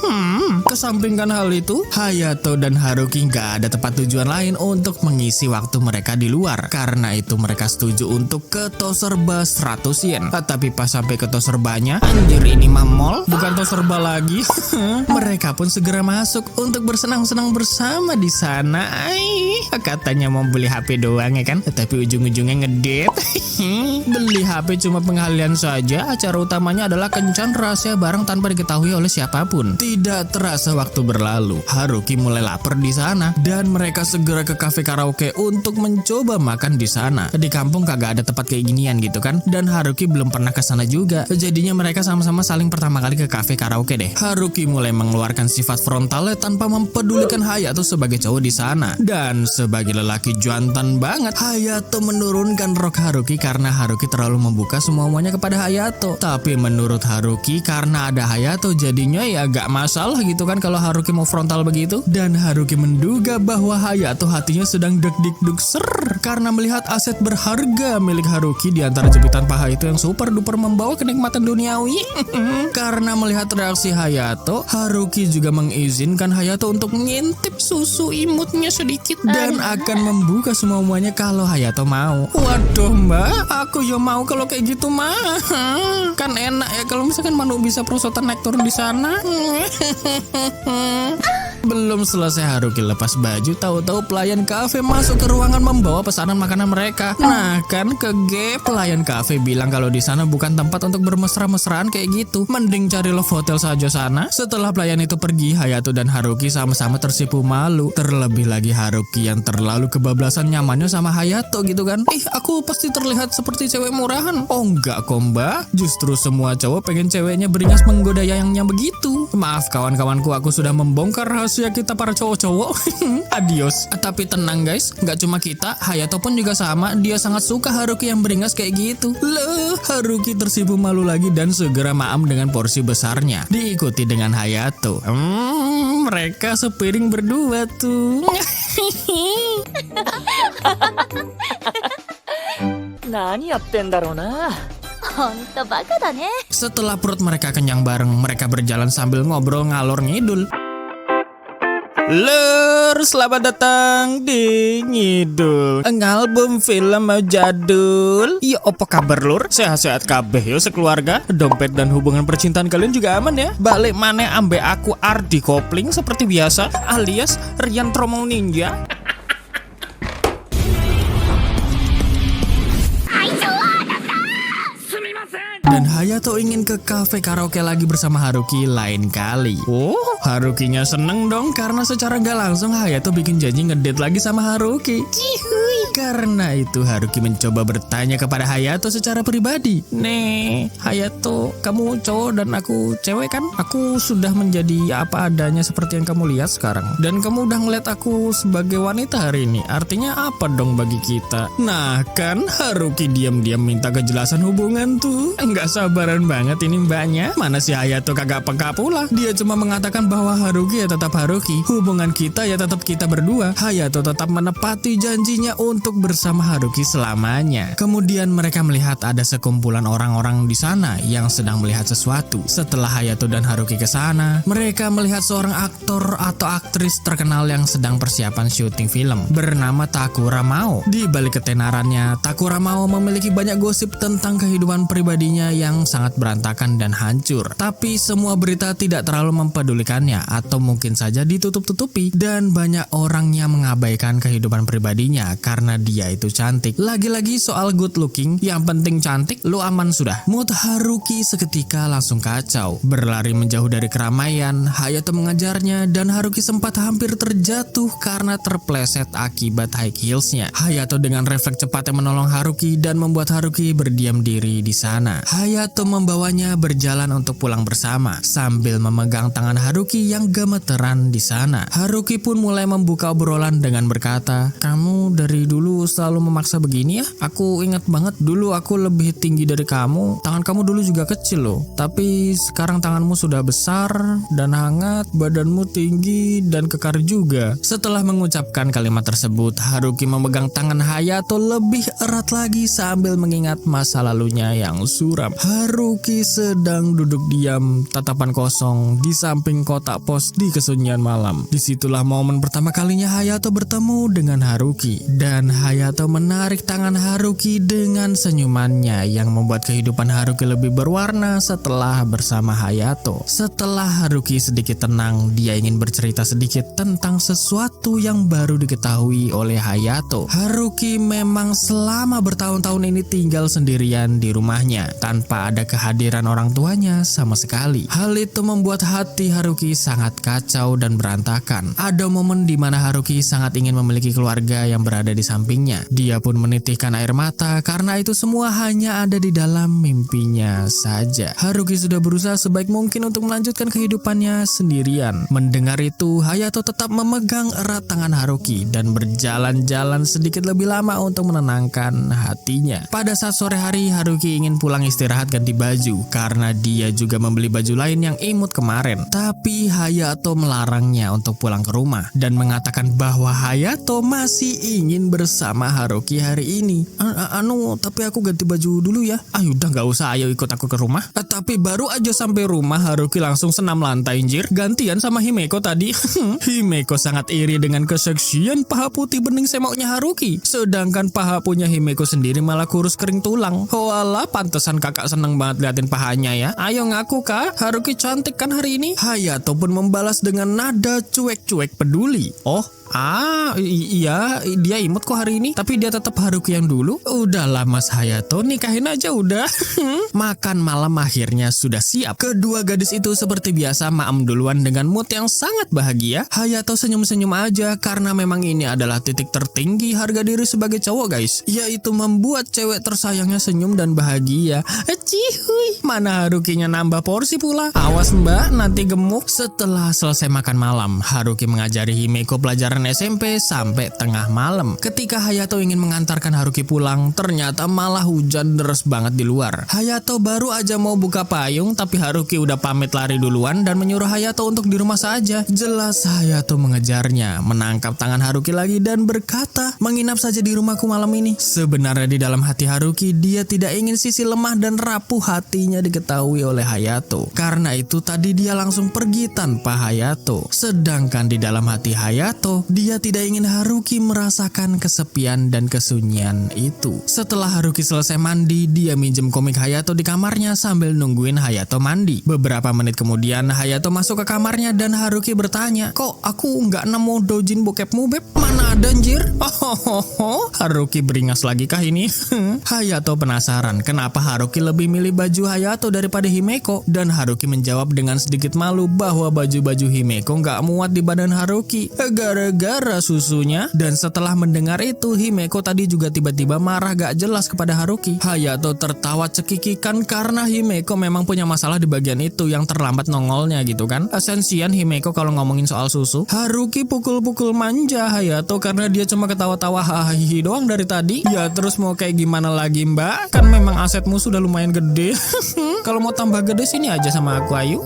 Kesampingkan hal itu, Hayato dan Haruki gak ada tempat tujuan lain untuk mengisi waktu mereka di luar. Karena itu mereka setuju untuk ke Toserba 100 yen. Tapi pas sampai ke Toserbanya, anjir ini mah mall, bukan Toserba lagi. Mereka pun segera masuk untuk bersenang-senang bersama di sana. Katanya mau beli HP doang ya kan, tapi ujung-ujungnya ngedate. Beli HP cuma pengalian saja. Acara utamanya adalah kencan rahasia bareng tanpa diketahui oleh siapapun. Tidak terasa waktu berlalu. Haruki mulai lapar di sana dan mereka segera ke kafe karaoke untuk mencoba makan di sana. Di kampung kagak ada tempat kayak ginian gitu kan, dan Haruki belum pernah ke sana juga. Jadinya mereka sama-sama saling pertama kali ke kafe karaoke deh. Haruki mulai mengeluarkan sifat frontalnya tanpa mempedulikan Hayato sebagai cowok di sana. Dan sebagai lelaki jantan banget, Hayato menurunkan rok Haruki karena Haruki terlalu membuka semuanya kepada Hayato. Tapi menurut Haruki, karena ada Hayato jadinya ya gak masalah gitu kan kalau Haruki mau frontal begitu. Dan Haruki menduga bahwa Hayato hatinya sedang deg-deg-dug ser karena melihat aset berharga milik Haruki di antara jepitan paha itu yang super duper membawa kenikmatan duniawi. Karena melihat reaksi Hayato, Haruki juga mengizinkan Hayato untuk ngintip susu imutnya sedikit dan akan membuka semuanya kalau Hayato mau. Waduh mbak, aku ya mau kalau kayak gitu mah. Kan enak ya kalau misalkan Manu bisa prosotan naik turun di sana. Belum selesai Haruki lepas baju, tahu-tahu pelayan kafe masuk ke ruangan membawa pesanan makanan mereka. Nah kan kegep, pelayan kafe bilang kalau di sana bukan tempat untuk bermesra-mesraan kayak gitu. Mending cari love hotel saja sana. Setelah pelayan itu pergi, Hayato dan Haruki sama-sama tersipu malu. Terlebih lagi Haruki yang terlalu kebablasan nyamannya sama Hayato gitu kan. Aku pasti terlihat seperti cewek murahan. Oh enggak kok mbak, justru semua cowok pengen ceweknya beringas menggoda yang begitu. Maaf kawan-kawanku, aku sudah membongkar rahasia kita para cowok-cowok. Adios. Tapi tenang guys, nggak cuma kita, Hayato pun juga sama. Dia sangat suka Haruki yang beringas kayak gitu. Loh, Haruki tersipu malu lagi dan segera maam dengan porsi besarnya, diikuti dengan Hayato. Mereka sepiring berdua tuh. Nani yatten daro na? ほんとバカだね。 Setelah perut mereka kenyang bareng, mereka berjalan sambil ngobrol ngalor ngidul. Lur, selamat datang di Ngidul, album film jadul. Ya apa kabar lur? Sehat-sehat kabeh yo sekeluarga. Dompet dan hubungan percintaan kalian juga aman ya? Balik maneh ambe aku Ardi Kopling seperti biasa, alias Rian Tromong Ninja. Dan Hayato ingin ke kafe karaoke lagi bersama Haruki lain kali. Oh, Harukinya seneng dong karena secara gak langsung Hayato bikin janji ngedate lagi sama Haruki. Cihuy. Karena itu Haruki mencoba bertanya kepada Hayato secara pribadi. Nih, Hayato, kamu cowok dan aku cewek kan? Aku sudah menjadi apa adanya seperti yang kamu lihat sekarang. Dan kamu udah ngeliat aku sebagai wanita hari ini. Artinya apa dong bagi kita? Nah kan, Haruki diam-diam minta kejelasan hubungan tuh. Nggak sabaran banget ini mbaknya. Mana si Hayato kagak peka pula. Dia cuma mengatakan bahwa Haruki ya tetap Haruki. Hubungan kita ya tetap kita berdua. Hayato tetap menepati janjinya untuk bersama Haruki selamanya. Kemudian mereka melihat ada sekumpulan orang-orang di sana yang sedang melihat sesuatu. Setelah Hayato dan Haruki ke sana, mereka melihat seorang aktor atau aktris terkenal yang sedang persiapan syuting film bernama Takura Mao. Di balik ketenarannya, Takura Mao memiliki banyak gosip tentang kehidupan pribadinya yang sangat berantakan dan hancur. Tapi semua berita tidak terlalu mempedulikannya atau mungkin saja ditutup-tutupi, dan banyak orang yang mengabaikan kehidupan pribadinya karena dia itu cantik. Lagi-lagi soal good looking, yang penting cantik, lu aman sudah. Mood Haruki seketika langsung kacau. Berlari menjauh dari keramaian, Hayato mengejarnya dan Haruki sempat hampir terjatuh karena terpleset akibat high heelsnya. Hayato dengan refleks cepatnya menolong Haruki dan membuat Haruki berdiam diri di sana. Hayato membawanya berjalan untuk pulang bersama sambil memegang tangan Haruki yang gemeteran di sana. Haruki pun mulai membuka obrolan dengan berkata, "Kamu dari dulu selalu memaksa begini ya? Aku ingat banget dulu aku lebih tinggi dari kamu. Tangan kamu dulu juga kecil loh. Tapi sekarang tanganmu sudah besar dan hangat, badanmu tinggi dan kekar juga." Setelah mengucapkan kalimat tersebut, Haruki memegang tangan Hayato lebih erat lagi sambil mengingat masa lalunya yang suram. Haruki sedang duduk diam, tatapan kosong di samping kotak pos di kesunyian malam. Disitulah momen pertama kalinya Hayato bertemu dengan Haruki, dan Hayato menarik tangan Haruki dengan senyumannya yang membuat kehidupan Haruki lebih berwarna setelah bersama Hayato. Setelah Haruki sedikit tenang, dia ingin bercerita sedikit tentang sesuatu yang baru diketahui oleh Hayato. Haruki memang selama bertahun-tahun ini tinggal sendirian di rumahnya tanpa ada kehadiran orang tuanya sama sekali. Hal itu membuat hati Haruki sangat kacau dan berantakan. Ada momen di mana Haruki sangat ingin memiliki keluarga yang berada di samping sampingnya. Dia pun menitikkan air mata karena itu semua hanya ada di dalam mimpinya saja. Haruki sudah berusaha sebaik mungkin untuk melanjutkan kehidupannya sendirian. Mendengar itu, Hayato tetap memegang erat tangan Haruki dan berjalan-jalan sedikit lebih lama untuk menenangkan hatinya. Pada saat sore hari, Haruki ingin pulang istirahat ganti baju karena dia juga membeli baju lain yang imut kemarin. Tapi Hayato melarangnya untuk pulang ke rumah dan mengatakan bahwa Hayato masih ingin bersama Haruki hari ini. Tapi aku ganti baju dulu ya. Ayo udah gak usah, ayo ikut aku ke rumah. Tapi baru aja sampai rumah, Haruki langsung senam lantai anjir. Gantian sama Himeko tadi. Himeko sangat iri dengan keseksian paha putih bening semoknya Haruki. Sedangkan paha punya Himeko sendiri malah kurus kering tulang. Walah, pantesan kakak seneng banget liatin pahanya ya. Ayo ngaku kak, Haruki cantik kan hari ini? Hayato pun membalas dengan nada cuek-cuek peduli. Iya, dia imut kok hari ini. Tapi dia tetap Haruki yang dulu. Udahlah Mas Hayato, nikahin aja udah. Makan malam akhirnya sudah siap. Kedua gadis itu seperti biasa maem duluan dengan mood yang sangat bahagia. Hayato senyum-senyum aja karena memang ini adalah titik tertinggi harga diri sebagai cowok guys, yaitu membuat cewek tersayangnya senyum dan bahagia. Cihuy, mana Harukinya nambah porsi pula. Awas mbak, nanti gemuk. Setelah selesai makan malam, Haruki mengajari Himeko pelajaran SMP sampai tengah malam. Ketika Hayato ingin mengantarkan Haruki pulang, ternyata malah hujan deras banget di luar. Hayato baru aja mau buka payung, tapi Haruki udah pamit lari duluan dan menyuruh Hayato untuk di rumah saja. Jelas Hayato mengejarnya, menangkap tangan Haruki lagi dan berkata, menginap saja di rumahku malam ini. Sebenarnya di dalam hati Haruki, dia tidak ingin sisi lemah dan rapuh hatinya diketahui oleh Hayato. Karena itu tadi dia langsung pergi tanpa Hayato. Sedangkan di dalam hati Hayato, dia tidak ingin Haruki merasakan kesepian dan kesunyian itu. Setelah Haruki selesai mandi, dia minjem komik Hayato di kamarnya sambil nungguin Hayato mandi. Beberapa menit kemudian, Hayato masuk ke kamarnya dan Haruki bertanya, kok aku nggak nemu doujin bokepmu beb? Mana ada anjir? Haruki beringas lagi kah ini? Hayato penasaran kenapa Haruki lebih milih baju Hayato daripada Himeko. Dan Haruki menjawab dengan sedikit malu bahwa baju-baju Himeko nggak muat di badan Haruki gara-gara susunya. Dan setelah mendengar itu, Himeko tadi juga tiba-tiba marah gak jelas kepada Haruki. Hayato tertawa cekikikan karena Himeko memang punya masalah di bagian itu yang terlambat nongolnya gitu kan. Esensian Himeko kalau ngomongin soal susu. Haruki pukul-pukul manja Hayato karena dia cuma ketawa-tawa hahihi doang dari tadi. Ya terus mau kayak gimana lagi mbak? Kan memang asetmu sudah lumayan gede. Kalau mau tambah gede sini aja sama aku ayo.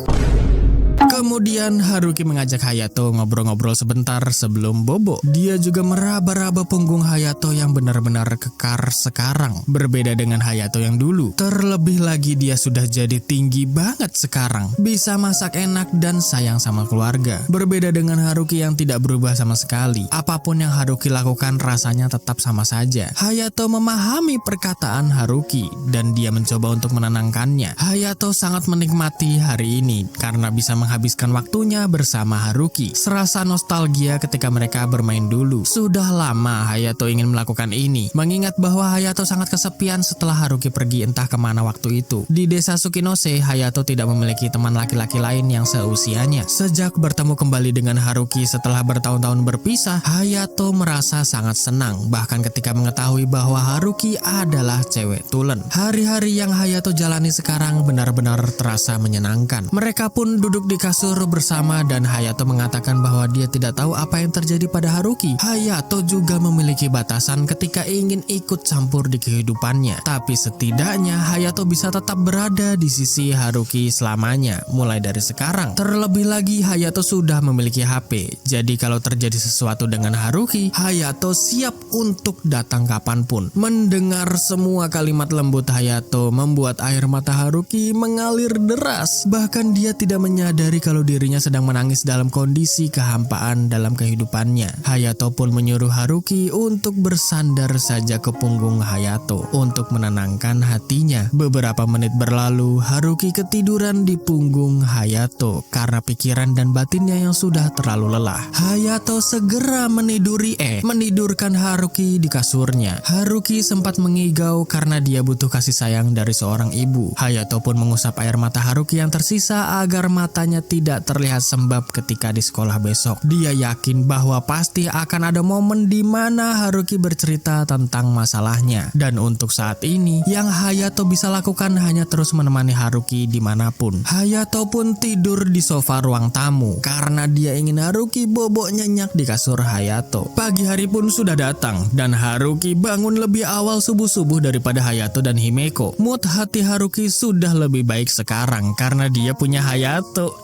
Kemudian Haruki mengajak Hayato ngobrol-ngobrol sebentar sebelum bobo. Dia juga meraba-raba punggung Hayato yang benar-benar kekar sekarang. Berbeda dengan Hayato yang dulu. Terlebih lagi dia sudah jadi tinggi banget sekarang. Bisa masak enak dan sayang sama keluarga. Berbeda dengan Haruki yang tidak berubah sama sekali. Apapun yang Haruki lakukan rasanya tetap sama saja. Hayato memahami perkataan Haruki dan dia mencoba untuk menenangkannya. Hayato sangat menikmati hari ini karena bisa menghabiskan waktunya bersama Haruki. Serasa nostalgia ketika mereka bermain dulu. Sudah lama Hayato ingin melakukan ini, mengingat bahwa Hayato sangat kesepian setelah Haruki pergi entah kemana waktu itu. Di desa Sukinose, Hayato tidak memiliki teman laki-laki lain yang seusianya. Sejak bertemu kembali dengan Haruki setelah bertahun-tahun berpisah, Hayato merasa sangat senang, bahkan ketika mengetahui bahwa Haruki adalah cewek tulen. Hari-hari yang Hayato jalani sekarang benar-benar terasa menyenangkan. Mereka pun duduk di kasur bersama dan Hayato mengatakan bahwa dia tidak tahu apa yang terjadi pada Haruki. Hayato juga memiliki batasan ketika ingin ikut campur di kehidupannya. Tapi setidaknya Hayato bisa tetap berada di sisi Haruki selamanya, mulai dari sekarang. Terlebih lagi Hayato sudah memiliki HP. Jadi kalau terjadi sesuatu dengan Haruki, Hayato siap untuk datang kapanpun. Mendengar semua kalimat lembut Hayato membuat air mata Haruki mengalir deras. Bahkan dia tidak menyadari kalau dirinya sedang menangis dalam kondisi kehampaan dalam kehidupannya. Hayato pun menyuruh Haruki untuk bersandar saja ke punggung Hayato untuk menenangkan hatinya. Beberapa menit berlalu, Haruki ketiduran di punggung Hayato karena pikiran dan batinnya yang sudah terlalu lelah. Hayato segera menidurkan Haruki di kasurnya. Haruki sempat mengigau karena dia butuh kasih sayang dari seorang ibu. Hayato pun mengusap air mata Haruki yang tersisa agar matanya wajahnya tidak terlihat sembab ketika di sekolah besok. Dia yakin bahwa pasti akan ada momen di mana Haruki bercerita tentang masalahnya. Dan untuk saat ini, yang Hayato bisa lakukan hanya terus menemani Haruki dimanapun. Hayato pun tidur di sofa ruang tamu karena dia ingin Haruki bobok nyenyak di kasur Hayato. Pagi hari pun sudah datang dan Haruki bangun lebih awal subuh-subuh daripada Hayato dan Himeko. Mood hati Haruki sudah lebih baik sekarang karena dia punya Hayato.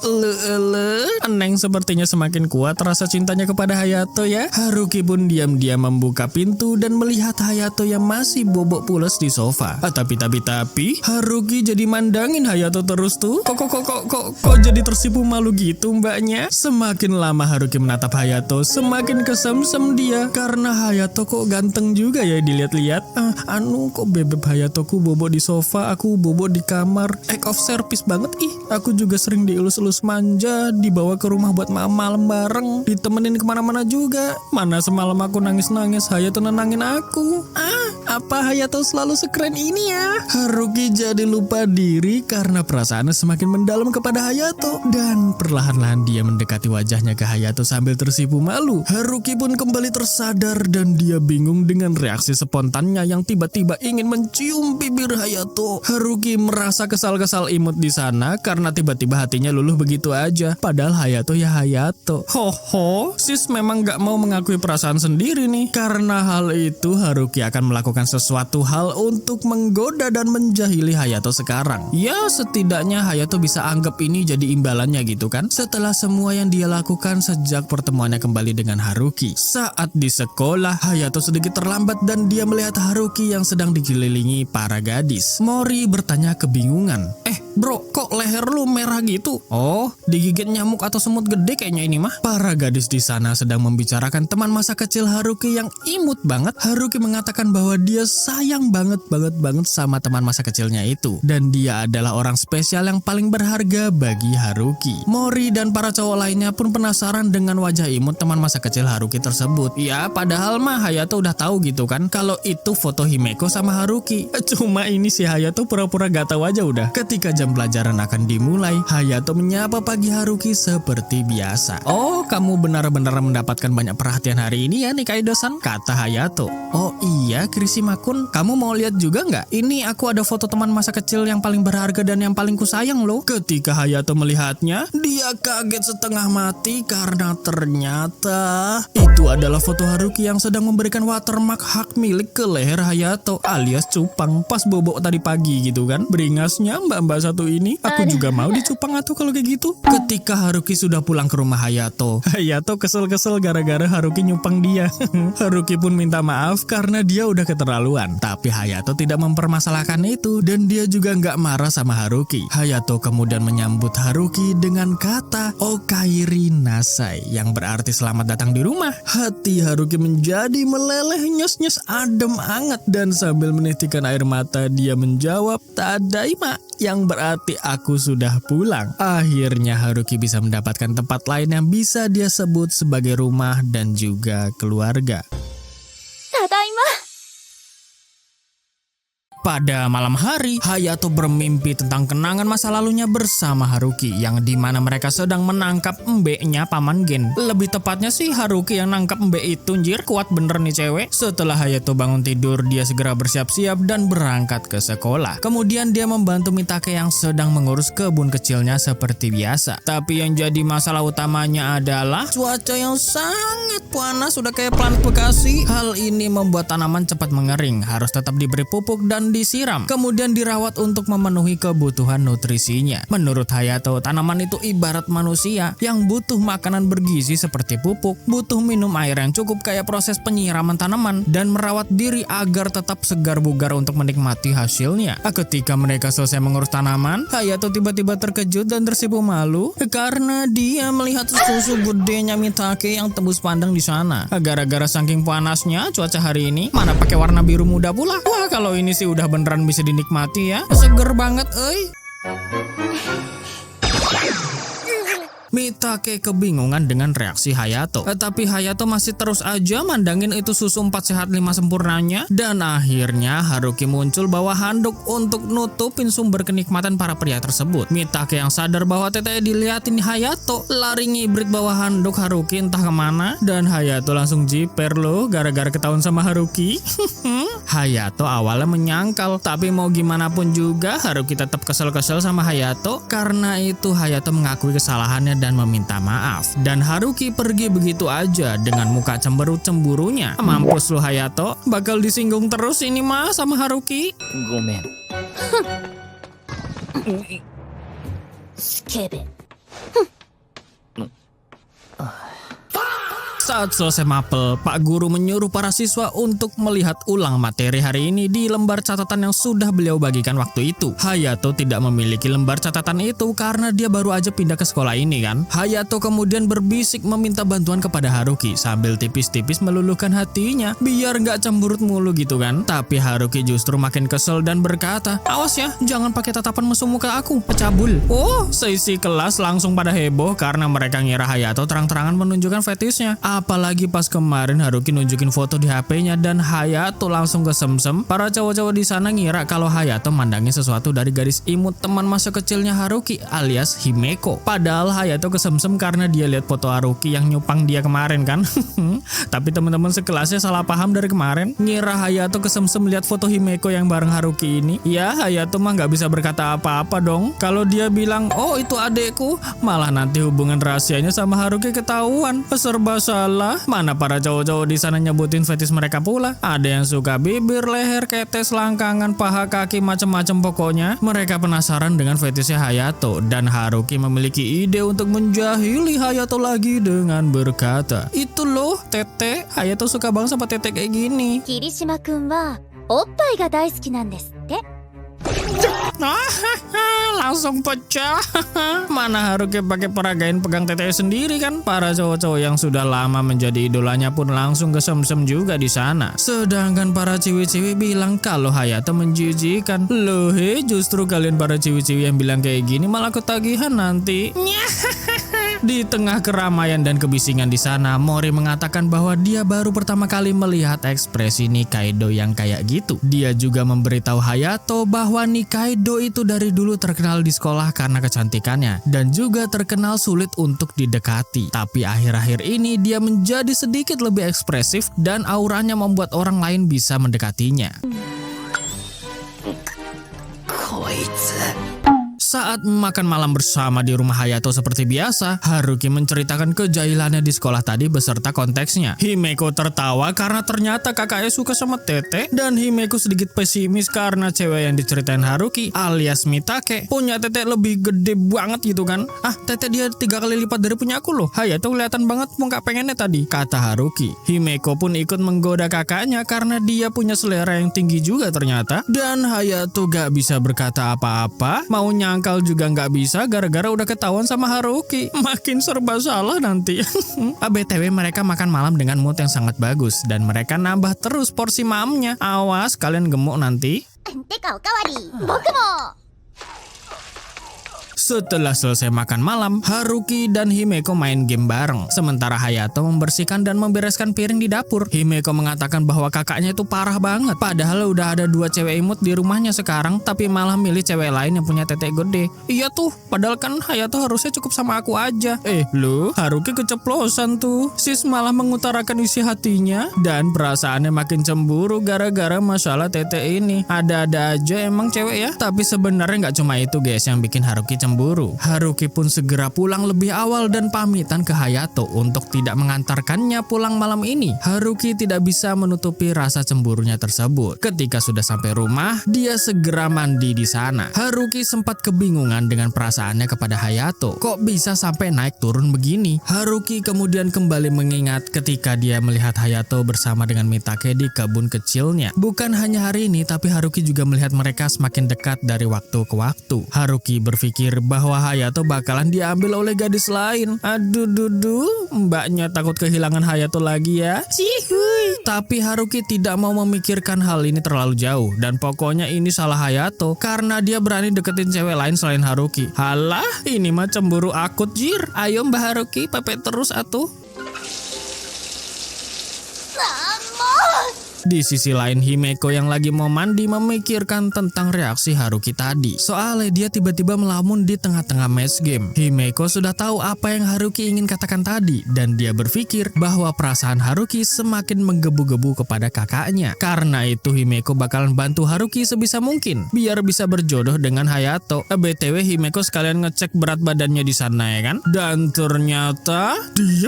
Neng sepertinya semakin kuat rasa cintanya kepada Hayato ya. Haruki pun diam-diam membuka pintu dan melihat Hayato yang masih bobok pules di sofa. Tapi Haruki jadi mandangin Hayato terus tuh. Kok jadi tersipu malu gitu mbaknya? Semakin lama Haruki menatap Hayato, semakin kesemsem dia karena Hayato kok ganteng juga ya dilihat-lihat. Kok bebek Hayatoku bobo di sofa, aku bobo di kamar. Act of service banget Aku juga sering dielus-elus manja, dibawa ke rumah buat malam bareng, ditemenin kemana-mana juga. Mana semalam aku nangis-nangis, Hayato nenangin aku. Apa Hayato selalu sekeren ini ya? Haruki jadi lupa diri karena perasaannya semakin mendalam kepada Hayato. Dan perlahan-lahan dia mendekati wajahnya ke Hayato sambil tersipu malu. Haruki pun kembali tersadar dan dia bingung dengan reaksi spontannya yang tiba-tiba ingin mencium bibir Hayato. Haruki merasa kesal-kesal imut di sana karena tiba-tiba hatinya luluh begitu aja. Padahal Hayato ya Hayato. Sis memang gak mau mengakui perasaan sendiri nih. Karena hal itu Haruki akan melakukan sesuatu hal untuk menggoda dan menjahili Hayato sekarang. Ya setidaknya Hayato bisa anggap ini jadi imbalannya gitu kan. Setelah semua yang dia lakukan sejak pertemuannya kembali dengan Haruki. Saat di sekolah Hayato sedikit terlambat dan dia melihat Haruki yang sedang dikelilingi para gadis. Mori bertanya kebingungan. Bro, kok leher lu merah gitu? Oh, digigit nyamuk atau semut gede kayaknya ini mah. Para gadis di sana sedang membicarakan teman masa kecil Haruki yang imut banget. Haruki mengatakan bahwa dia sayang banget sama teman masa kecilnya itu. Dan dia adalah orang spesial yang paling berharga bagi Haruki. Mori dan para cowok lainnya pun penasaran dengan wajah imut teman masa kecil Haruki tersebut. Ya, padahal mah Hayato udah tahu gitu kan kalau itu foto Himeko sama Haruki. Cuma ini si Hayato pura-pura gak tahu aja udah. Ketika jam pelajaran akan dimulai, Hayato menyapa pagi Haruki seperti biasa. Oh, kamu benar-benar mendapatkan banyak perhatian hari ini ya Nikaido-san, kata Hayato. Oh iya, Kirishima-kun, kamu mau lihat juga nggak? Ini aku ada foto teman masa kecil yang paling berharga dan yang paling kusayang loh. Ketika Hayato melihatnya, dia kaget setengah mati karena ternyata itu adalah foto Haruki yang sedang memberikan watermark hak milik ke leher Hayato alias cupang pas bobok tadi pagi gitu kan. Beringasnya mbak-mbak satu ini, aku juga mau dicupang atuh kalau kayak gitu. Ketika Haruki sudah pulang ke rumah Hayato kesel-kesel gara-gara Haruki nyupang dia. Haruki pun minta maaf karena dia udah keterlaluan. Tapi Hayato tidak mempermasalahkan itu dan dia juga nggak marah sama Haruki. Hayato kemudian menyambut Haruki dengan kata Okairi Nasai yang berarti selamat datang di rumah. Hati Haruki menjadi meleleh, nyes-nyes adem anget dan sambil menitikan air mata dia menjawab Tadaima yang berarti aku sudah pulang. Akhirnya Haruki bisa mendapatkan tempat lain yang bisa dia sebut sebagai rumah dan juga keluarga. Tadaima. Pada malam hari, Hayato bermimpi tentang kenangan masa lalunya bersama Haruki yang dimana mereka sedang menangkap embeknya Paman Gen. Lebih tepatnya sih Haruki yang nangkap embek itu, anjir, kuat bener nih cewek. Setelah Hayato bangun tidur, dia segera bersiap-siap dan berangkat ke sekolah. Kemudian dia membantu Mitake yang sedang mengurus kebun kecilnya seperti biasa. Tapi yang jadi masalah utamanya adalah cuaca yang sangat panas, sudah kayak planet Bekasi. Hal ini membuat tanaman cepat mengering, harus tetap diberi pupuk dan disiram, kemudian dirawat untuk memenuhi kebutuhan nutrisinya. Menurut Hayato, tanaman itu ibarat manusia yang butuh makanan bergizi seperti pupuk, butuh minum air yang cukup kayak proses penyiraman tanaman, dan merawat diri agar tetap segar bugar untuk menikmati hasilnya. Ketika mereka selesai mengurus tanaman, Hayato tiba-tiba terkejut dan tersipu malu karena dia melihat susu gedenya Mitake yang tembus pandang di sana. Gara-gara saking panasnya cuaca hari ini, mana pakai warna biru muda pula. Wah, kalau ini sih udah beneran bisa dinikmati ya. Seger banget, euy. Mitake kebingungan dengan reaksi Hayato. Tapi Hayato masih terus aja mandangin itu susu 4 sehat 5 sempurnanya. Dan akhirnya Haruki muncul bawa handuk untuk nutupin sumber kenikmatan para pria tersebut. Mitake yang sadar bahwa teteh diliatin Hayato lari ngibrit bawa handuk Haruki entah kemana. Dan Hayato langsung jiper loh gara-gara ketahuan sama Haruki. Hayato awalnya menyangkal, tapi mau gimana pun juga Haruki tetap kesel-kesel sama Hayato. Karena itu Hayato mengakui kesalahannya dan meminta maaf. Dan Haruki pergi begitu aja dengan muka cemberut-cemburunya. Mampus lu Hayato, bakal disinggung terus ini mah sama Haruki. ごめん。スケベ。 Saat selesai mapel, Pak Guru menyuruh para siswa untuk melihat ulang materi hari ini di lembar catatan yang sudah beliau bagikan waktu itu. Hayato tidak memiliki lembar catatan itu karena dia baru aja pindah ke sekolah ini kan. Hayato kemudian berbisik meminta bantuan kepada Haruki sambil tipis-tipis meluluhkan hatinya biar nggak cemberut mulu gitu kan. Tapi Haruki justru makin kesel dan berkata, "Awas ya, jangan pakai tatapan mesum muka aku, pecabul." Oh, seisi kelas langsung pada heboh karena mereka ngira Hayato terang-terangan menunjukkan fetisnya. Apalagi pas kemarin Haruki nunjukin foto di HP-nya dan Hayato langsung kesemsem. Para cowok-cowok di sana ngira kalau Hayato mandangin sesuatu dari gadis imut teman masa kecilnya Haruki alias Himeko. Padahal Hayato kesemsem karena dia lihat foto Haruki yang nyupang dia kemarin kan. Tapi teman-teman sekelasnya salah paham dari kemarin, ngira Hayato kesemsem lihat foto Himeko yang bareng Haruki ini. Ya Hayato mah nggak bisa berkata apa-apa dong. Kalau dia bilang, "Oh itu adekku," malah nanti hubungan rahasianya sama Haruki ketahuan. Serba salah. Mana para cowok-cowok di sana nyebutin fetis mereka pula. Ada yang suka bibir, leher, ketes, langkangan, paha, kaki, macem-macem pokoknya. Mereka penasaran dengan fetisnya Hayato dan Haruki memiliki ide untuk menjahili Hayato lagi dengan berkata, "Itu loh, Tete. Hayato suka banget sama Tete kayak gini." 霧島くんはおっぱいが大好きなんですって。 Langsung pecah. Mana Haruki pakai peragain pegang teteh sendiri kan. Para cowok-cowok yang sudah lama menjadi idolanya pun langsung kesemsem juga di sana. Sedangkan para ciwi-ciwi bilang kalau Hayato menjijikan. Loh justru kalian para ciwi-ciwi yang bilang kayak gini malah ketagihan nanti. Di tengah keramaian dan kebisingan di sana, Mori mengatakan bahwa dia baru pertama kali melihat ekspresi Nikaido yang kayak gitu. Dia juga memberitahu Hayato bahwa Nikaido itu dari dulu terkenal di sekolah karena kecantikannya dan juga terkenal sulit untuk didekati. Tapi akhir-akhir ini dia menjadi sedikit lebih ekspresif dan auranya membuat orang lain bisa mendekatinya. Saat makan malam bersama di rumah Hayato seperti biasa, Haruki menceritakan kejahilannya di sekolah tadi beserta konteksnya. Himeko tertawa karena ternyata kakaknya suka sama Tete, dan Himeko sedikit pesimis karena cewek yang diceritain Haruki alias Mitake punya tete lebih gede banget gitu kan. "Ah, tete dia 3 kali lipat dari punya aku loh. Hayato kelihatan banget muka pengennya tadi," kata Haruki. Himeko pun ikut menggoda kakaknya karena dia punya selera yang tinggi juga ternyata. Dan Hayato gak bisa berkata apa-apa, mau nyangkal juga nggak bisa gara-gara udah ketahuan sama Haruki. Makin serba salah nanti. BTW mereka makan malam dengan mood yang sangat bagus dan mereka nambah terus porsi mamnya. Awas kalian gemuk nanti. てかおかわり僕も。 Setelah selesai makan malam, Haruki dan Himeko main game bareng. Sementara Hayato membersihkan dan membereskan piring di dapur. Himeko mengatakan bahwa kakaknya itu parah banget. Padahal udah ada 2 cewek imut di rumahnya sekarang, tapi malah milih cewek lain yang punya tete gede. Iya tuh, padahal kan Hayato harusnya cukup sama aku aja. Lu, Haruki keceplosan tuh. Sis malah mengutarakan isi hatinya dan perasaannya makin cemburu gara-gara masalah tete ini. Ada-ada aja emang cewek ya. Tapi sebenarnya nggak cuma itu guys yang bikin Haruki cemburu. Haruki pun segera pulang lebih awal dan pamitan ke Hayato untuk tidak mengantarkannya pulang malam ini. Haruki tidak bisa menutupi rasa cemburunya tersebut. Ketika sudah sampai rumah, dia segera mandi di sana. Haruki sempat kebingungan dengan perasaannya kepada Hayato. Kok bisa sampai naik turun begini? Haruki kemudian kembali mengingat ketika dia melihat Hayato bersama dengan Mitake di kebun kecilnya. Bukan hanya hari ini, tapi Haruki juga melihat mereka semakin dekat dari waktu ke waktu. Haruki berpikir bahwa Hayato bakalan diambil oleh gadis lain. Aduh dudu, mbaknya takut kehilangan Hayato lagi ya. Cihuy. Tapi Haruki tidak mau memikirkan hal ini terlalu jauh. Dan pokoknya ini salah Hayato karena dia berani deketin cewek lain selain Haruki. Halah, ini mah cemburu akut jir. Ayo Mbak Haruki, pepet terus atuh. Di sisi lain, Himeko yang lagi mau mandi memikirkan tentang reaksi Haruki tadi. Soalnya dia tiba-tiba melamun di tengah-tengah match game. Himeko sudah tahu apa yang Haruki ingin katakan tadi, dan dia berpikir bahwa perasaan Haruki semakin menggebu-gebu kepada kakaknya. Karena itu Himeko bakalan bantu Haruki sebisa mungkin, biar bisa berjodoh dengan Hayato. BTW Himeko sekalian ngecek berat badannya di sana ya kan? Dan ternyata,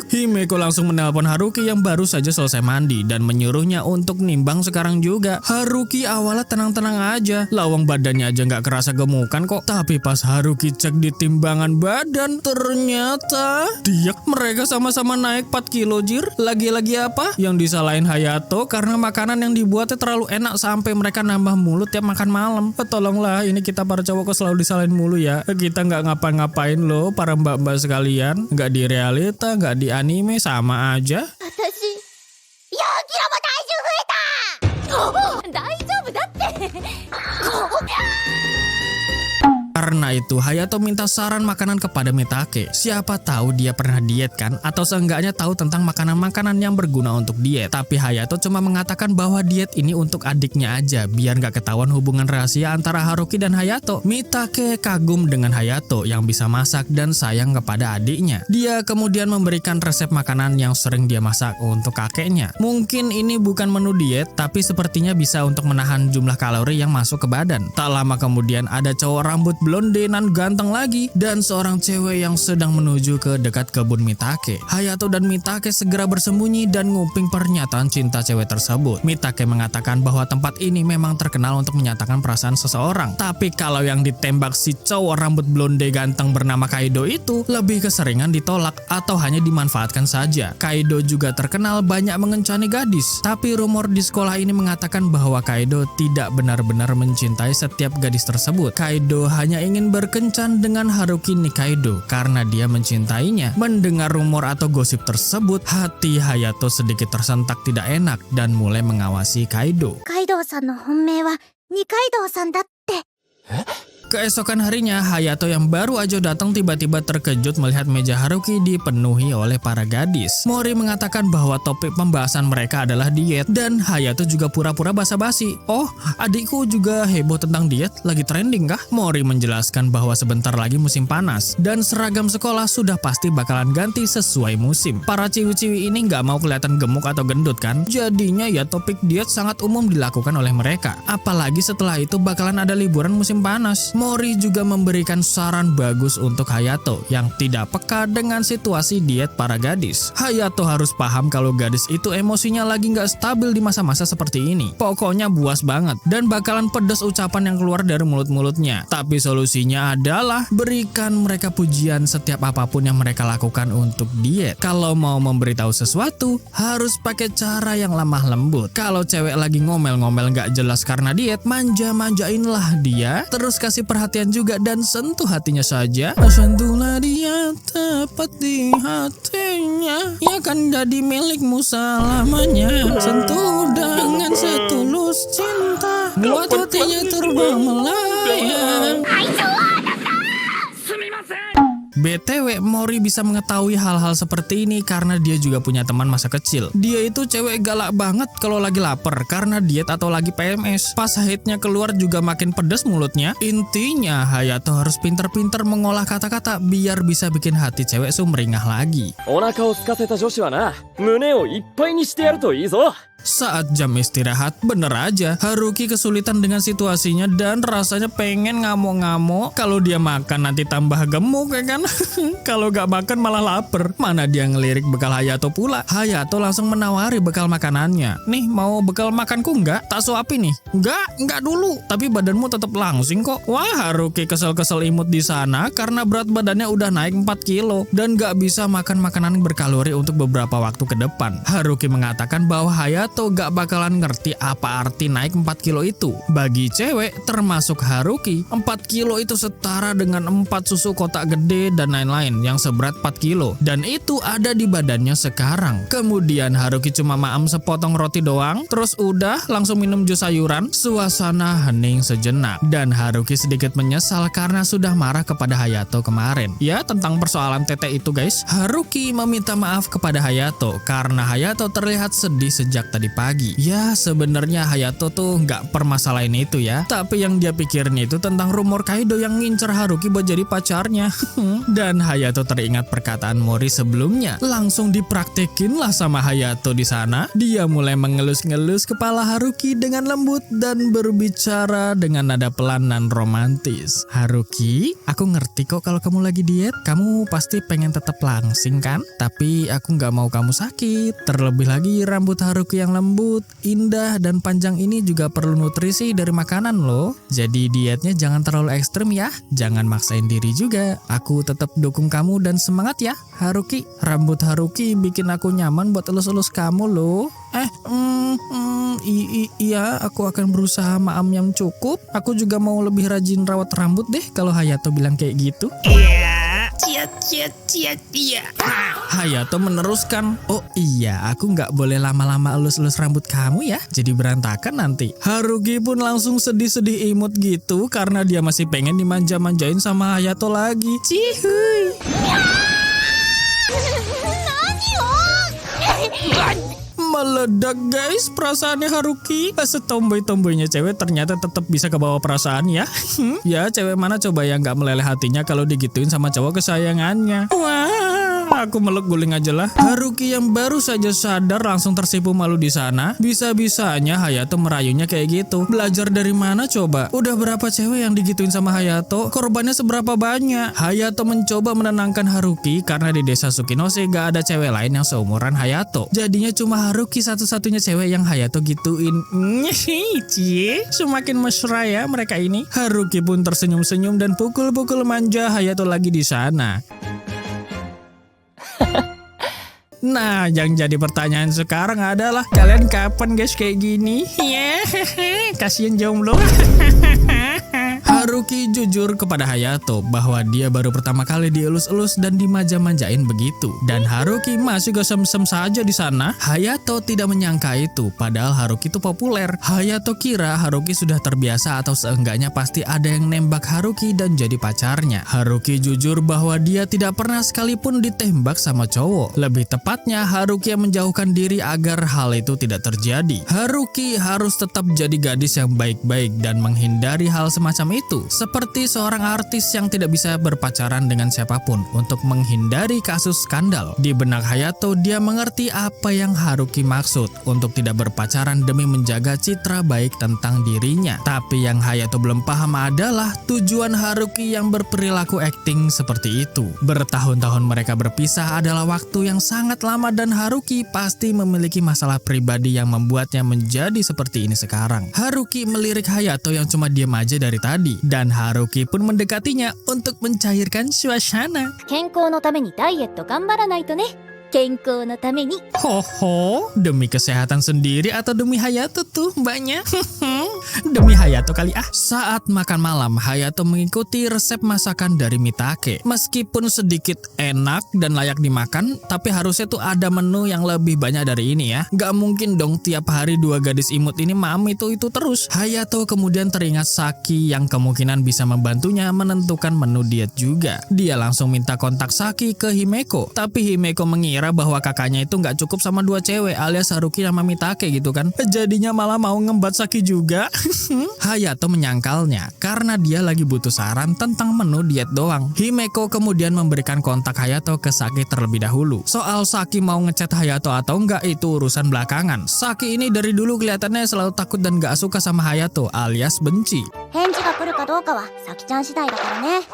Himeko langsung menelpon Haruki yang baru saja selesai mandi dan menyuruhnya untuk nimbang sekarang juga. Haruki awalnya tenang-tenang aja, lawang badannya aja nggak kerasa gemukan kok. Tapi pas Haruki cek di timbangan badan, ternyata mereka sama-sama naik 4 kilo jir. Lagi-lagi apa? Yang disalahin Hayato karena makanan yang dibuatnya terlalu enak sampai mereka nambah mulut tiap makan malam. Tolonglah, ini kita para cowok kok selalu disalahin mulu ya. Kita nggak ngapa-ngapain loh para mbak-mbak sekalian. Nggak di realita, nggak di anime, sama aja. 大丈夫だって。 Karena itu Hayato minta saran makanan kepada Mitake. Siapa tahu dia pernah diet kan, atau seenggaknya tahu tentang makanan-makanan yang berguna untuk diet. Tapi Hayato cuma mengatakan bahwa diet ini untuk adiknya aja, biar nggak ketahuan hubungan rahasia antara Haruki dan Hayato. Mitake kagum dengan Hayato yang bisa masak dan sayang kepada adiknya. Dia kemudian memberikan resep makanan yang sering dia masak untuk kakeknya. Mungkin ini bukan menu diet, tapi sepertinya bisa untuk menahan jumlah kalori yang masuk ke badan. Tak lama kemudian ada cowok rambut blonde nan ganteng lagi dan seorang cewek yang sedang menuju ke dekat kebun Mitake. Hayato dan Mitake segera bersembunyi dan nguping pernyataan cinta cewek tersebut. Mitake mengatakan bahwa tempat ini memang terkenal untuk menyatakan perasaan seseorang. Tapi kalau yang ditembak si cowok rambut blonde ganteng bernama Kaido itu lebih keseringan ditolak atau hanya dimanfaatkan saja. Kaido juga terkenal banyak mengencani gadis. Tapi rumor di sekolah ini mengatakan bahwa Kaido tidak benar-benar mencintai setiap gadis tersebut. Kaido hanya ingin berkencan dengan Haruki Nikaido karena dia mencintainya. Mendengar rumor atau gosip tersebut, hati Hayato sedikit tersentak tidak enak dan mulai mengawasi Kaido. カイドウさんの本命は二階堂さんだって。 Keesokan harinya, Hayato yang baru aja datang tiba-tiba terkejut melihat meja Haruki dipenuhi oleh para gadis. Mori mengatakan bahwa topik pembahasan mereka adalah diet dan Hayato juga pura-pura basa-basi. Oh, adikku juga heboh tentang diet, lagi trending kah? Mori menjelaskan bahwa sebentar lagi musim panas dan seragam sekolah sudah pasti bakalan ganti sesuai musim. Para ciwi-ciwi ini nggak mau kelihatan gemuk atau gendut kan? Jadinya ya topik diet sangat umum dilakukan oleh mereka. Apalagi setelah itu bakalan ada liburan musim panas. Mori juga memberikan saran bagus untuk Hayato yang tidak peka dengan situasi diet para gadis. Hayato harus paham kalau gadis itu emosinya lagi nggak stabil di masa-masa seperti ini. Pokoknya buas banget dan bakalan pedas ucapan yang keluar dari mulut-mulutnya. Tapi solusinya adalah berikan mereka pujian setiap apapun yang mereka lakukan untuk diet. Kalau mau memberitahu sesuatu, harus pakai cara yang lemah lembut. Kalau cewek lagi ngomel-ngomel nggak jelas karena diet, manja-manjainlah dia, terus kasih perhatian juga dan sentuh hatinya saja. Sentuhlah dia tepat di hatinya, ia akan jadi milikmu selamanya. Sentuh dengan setulus cinta, buat hatinya terbang melayang. BTW, Mori bisa mengetahui hal-hal seperti ini karena dia juga punya teman masa kecil. Dia itu cewek galak banget kalau lagi lapar karena diet atau lagi PMS. Pas haidnya keluar juga makin pedas mulutnya. Intinya, Hayato harus pinter-pinter mengolah kata-kata biar bisa bikin hati cewek sumringah lagi. お腹を空かせた女子はな、胸をいっぱいにしてやるといいぞ。 Saat jam istirahat, bener aja Haruki kesulitan dengan situasinya dan rasanya pengen ngamuk-ngamuk. Kalau dia makan nanti tambah gemuk ya kan? Kalau gak makan malah lapar. Mana dia ngelirik bekal Hayato pula. Hayato langsung menawari bekal makanannya. Nih, mau bekal makanku nggak? Tak suapin nih. Nggak dulu. Tapi badanmu tetap langsing kok. Wah, Haruki kesel-kesel imut di sana karena berat badannya udah naik 4 kilo dan gak bisa makan makanan berkalori untuk beberapa waktu ke depan. Haruki mengatakan bahwa Hayato Hayato gak bakalan ngerti apa arti naik 4 kilo itu. Bagi cewek, termasuk Haruki, 4 kilo itu setara dengan 4 susu kotak gede dan lain-lain yang seberat 4 kilo. Dan itu ada di badannya sekarang. Kemudian Haruki cuma maem sepotong roti doang, terus udah langsung minum jus sayuran. Suasana hening sejenak. Dan Haruki sedikit menyesal karena sudah marah kepada Hayato kemarin. Ya, tentang persoalan tete itu guys. Haruki meminta maaf kepada Hayato karena Hayato terlihat sedih sejak tadi pagi. Ya, sebenarnya Hayato tuh nggak permasalahin itu ya. Tapi yang dia pikirin itu tentang rumor Kaido yang ngincer Haruki buat jadi pacarnya. Dan Hayato teringat perkataan Mori sebelumnya. Langsung dipraktekin lah sama Hayato di sana. Dia mulai mengelus-ngelus kepala Haruki dengan lembut dan berbicara dengan nada pelan dan romantis. Haruki, aku ngerti kok kalau kamu lagi diet. Kamu pasti pengen tetap langsing kan? Tapi aku nggak mau kamu sakit. Terlebih lagi rambut Haruki yang lembut, indah, dan panjang ini juga perlu nutrisi dari makanan loh. Jadi dietnya jangan terlalu ekstrim ya. Jangan maksain diri juga. Aku tetap dukung kamu dan semangat ya, Haruki. Rambut Haruki bikin aku nyaman buat elus-elus kamu loh. Iya, aku akan berusaha maam yang cukup. Aku juga mau lebih rajin rawat rambut deh kalau Hayato bilang kayak gitu. Iya. Hayato meneruskan, oh iya, aku nggak boleh lama-lama elus-elus rambut kamu ya, jadi berantakan nanti. Haruki pun langsung sedih-sedih imut gitu karena dia masih pengen dimanja-manjain sama Hayato lagi. Cihuy. Meledak guys perasaannya Haruki. Setomboy-tomboynya cewek ternyata tetap bisa kebawa perasaan ya. Ya, cewek mana coba yang gak meleleh hatinya kalau digituin sama cowok kesayangannya. Wah, aku meluk guling aja lah. Haruki yang baru saja sadar langsung tersipu malu di sana. Bisa-bisanya Hayato merayunya kayak gitu. Belajar dari mana coba? Udah berapa cewek yang digituin sama Hayato? Korbannya seberapa banyak? Hayato mencoba menenangkan Haruki karena di desa Sukinose gak ada cewek lain yang seumuran Hayato. Jadinya cuma Haruki satu-satunya cewek yang Hayato gituin. Cie, semakin mesra ya mereka ini. Haruki pun tersenyum-senyum dan pukul-pukul manja Hayato lagi di sana. Nah, yang jadi pertanyaan sekarang adalah kalian kapan guys kayak gini? Kasian jomblo. Haruki jujur kepada Hayato bahwa dia baru pertama kali dielus-elus dan dimanja-manjain begitu. Dan Haruki masih gosem-sem saja di sana. Hayato tidak menyangka itu, padahal Haruki itu populer. Hayato kira Haruki sudah terbiasa atau seenggaknya pasti ada yang nembak Haruki dan jadi pacarnya. Haruki jujur bahwa dia tidak pernah sekalipun ditembak sama cowok. Lebih tepatnya Haruki yang menjauhkan diri agar hal itu tidak terjadi. Haruki harus tetap jadi gadis yang baik-baik dan menghindari hal semacam itu. Seperti seorang artis yang tidak bisa berpacaran dengan siapapun untuk menghindari kasus skandal. Di benak Hayato, dia mengerti apa yang Haruki maksud untuk tidak berpacaran demi menjaga citra baik tentang dirinya. Tapi yang Hayato belum paham adalah tujuan Haruki yang berperilaku acting seperti itu. Bertahun-tahun mereka berpisah adalah waktu yang sangat lama dan Haruki pasti memiliki masalah pribadi yang membuatnya menjadi seperti ini sekarang. Haruki melirik Hayato yang cuma diam aja dari tadi. Dan Haruki pun mendekatinya untuk mencairkan suasana. 健康のためにダイエット頑張らないとね。健康のために。 Hoho, demi kesehatan sendiri atau demi Hayato tuh mbaknya? Demi Hayato kali ah. Saat makan malam, Hayato mengikuti resep masakan dari Mitake. Meskipun sedikit enak dan layak dimakan, tapi harusnya tuh ada menu yang lebih banyak dari ini ya. Gak mungkin dong tiap hari dua gadis imut ini mam itu terus. Hayato kemudian teringat Saki yang kemungkinan bisa membantunya menentukan menu diet juga. Dia langsung minta kontak Saki ke Himeko. Tapi Himeko mengira bahwa kakaknya itu gak cukup sama dua cewek alias Haruki sama Mitake gitu kan. Jadinya malah mau ngembat Saki juga. Hayato menyangkalnya karena dia lagi butuh saran tentang menu diet doang. Himeko kemudian memberikan kontak Hayato ke Saki terlebih dahulu. Soal Saki mau ngechat Hayato atau enggak itu urusan belakangan. Saki ini dari dulu kelihatannya selalu takut dan gak suka sama Hayato alias benci. 返事が来るかどうかはさきちゃん次第だからね。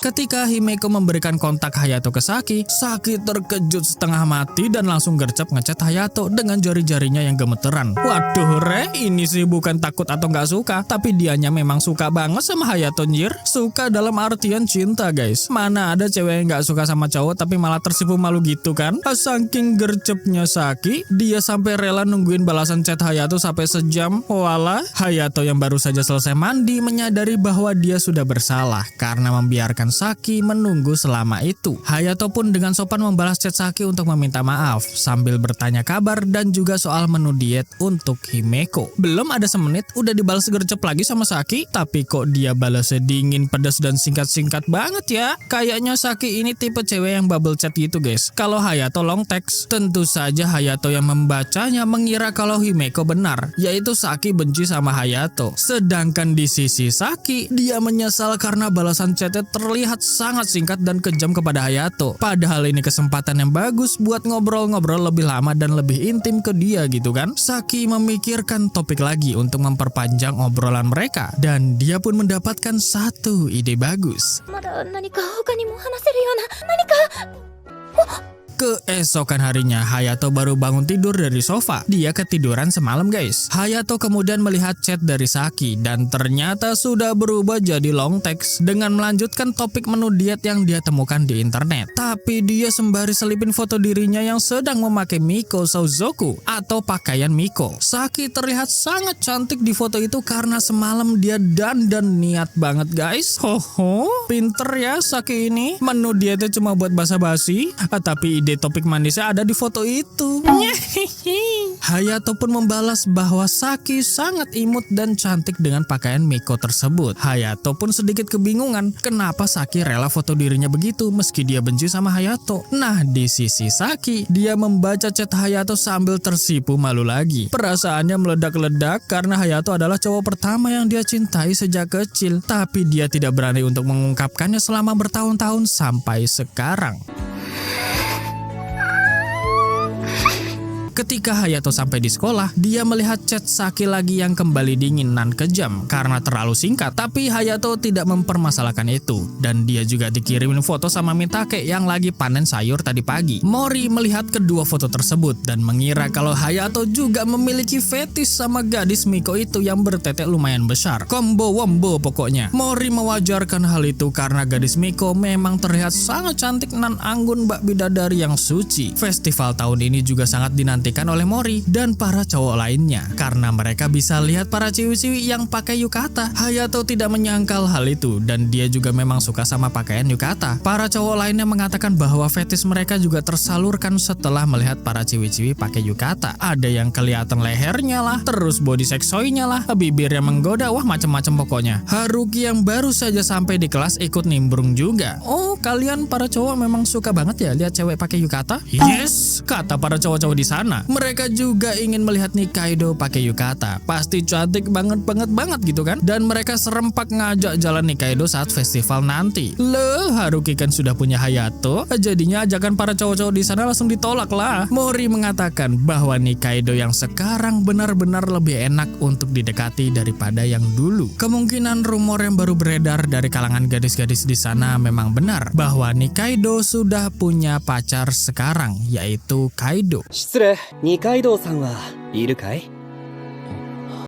Ketika Himeko memberikan kontak Hayato ke Saki, Saki terkejut setengah mati dan langsung gercep ngechat Hayato dengan jari-jarinya yang gemeteran. Waduh re, ini sih bukan takut atau nggak suka, tapi dianya memang suka banget sama Hayato njir. Suka dalam artian cinta guys. Mana ada cewek yang nggak suka sama cowok tapi malah tersipu malu gitu kan? Saking gercepnya Saki, dia sampai rela nungguin balasan chat Hayato sampai sejam. Walah, Hayato yang baru saja selesai mandi menyadari bahwa dia sudah bersalah karena membiarkan Saki menunggu selama itu. Hayato pun dengan sopan membalas chat Saki untuk meminta maaf sambil bertanya kabar dan juga soal menu diet untuk Himeko. Belum ada semenit udah dibalas gercep lagi sama Saki, tapi kok dia balasnya dingin, pedas dan singkat-singkat banget ya. Kayaknya Saki ini tipe cewek yang bubble chat gitu guys. Kalau Hayato long text, tentu saja Hayato yang membacanya mengira kalau Himeko benar, yaitu Saki benci sama Hayato. Sedangkan di sisi Saki, dia menyesal karena balasan chatnya terlihat sangat singkat dan kejam kepada Hayato. Padahal ini kesempatan yang bagus buat ngobrol-ngobrol lebih lama dan lebih intim ke dia gitu kan. Saki memikirkan topik lagi untuk memperpanjang obrolan mereka dan dia pun mendapatkan satu ide bagus. まだ何か他にも話せるような何か。 Keesokan harinya, Hayato baru bangun tidur dari sofa. Dia ketiduran semalam guys. Hayato kemudian melihat chat dari Saki dan ternyata sudah berubah jadi long text dengan melanjutkan topik menu diet yang dia temukan di internet. Tapi dia sembari selipin foto dirinya yang sedang memakai Miko Souzoku atau pakaian Miko. Saki terlihat sangat cantik di foto itu karena semalam dia dandan niat banget guys. Hoho, pinter ya Saki ini. Menu dietnya cuma buat basa-basi, tapi ide topik manisnya ada di foto itu. Hayato pun membalas bahwa Saki sangat imut dan cantik dengan pakaian Miko tersebut. Hayato pun sedikit kebingungan kenapa Saki rela foto dirinya begitu meski dia benci sama Hayato. Nah, di sisi Saki, dia membaca chat Hayato sambil tersipu malu lagi. Perasaannya meledak-ledak karena Hayato adalah cowok pertama yang dia cintai sejak kecil, tapi dia tidak berani untuk mengungkapkannya selama bertahun-tahun sampai sekarang. Ketika Hayato sampai di sekolah, dia melihat chat Saki lagi yang kembali dingin dan kejam karena terlalu singkat. Tapi Hayato tidak mempermasalahkan itu dan dia juga dikirimin foto sama Mitake yang lagi panen sayur tadi pagi. Mori melihat kedua foto tersebut dan mengira kalau Hayato juga memiliki fetish sama gadis Miko itu yang bertetek lumayan besar. Combo wombo pokoknya. Mori mewajarkan hal itu karena gadis Miko memang terlihat sangat cantik nan anggun bak bidadari yang suci. Festival tahun ini juga sangat dinantikan oleh Mori dan para cowok lainnya karena mereka bisa lihat para ciwi-ciwi yang pakai yukata. Hayato tidak menyangkal hal itu dan dia juga memang suka sama pakaian yukata. Para cowok lainnya mengatakan bahwa fetish mereka juga tersalurkan setelah melihat para ciwi-ciwi pakai yukata. Ada yang kelihatan lehernya lah, terus body seksoinya lah, bibir yang menggoda, wah macem-macem pokoknya. Haruki yang baru saja sampai di kelas ikut nimbrung juga. Oh, kalian para cowok memang suka banget ya lihat cewek pakai yukata? Yes, kata para cowok-cowok di sana. Mereka juga ingin melihat Nikaido pakai yukata. Pasti cantik banget gitu kan? Dan mereka serempak ngajak jalan Nikaido saat festival nanti. Loh, Haruki kan sudah punya Hayato, jadinya ajakan para cowok-cowok di sana langsung ditolak lah. Mori mengatakan bahwa Nikaido yang sekarang benar-benar lebih enak untuk didekati daripada yang dulu. Kemungkinan rumor yang baru beredar dari kalangan gadis-gadis di sana memang benar bahwa Nikaido sudah punya pacar sekarang, yaitu Kaido. 失礼、二階堂さんはいるかい？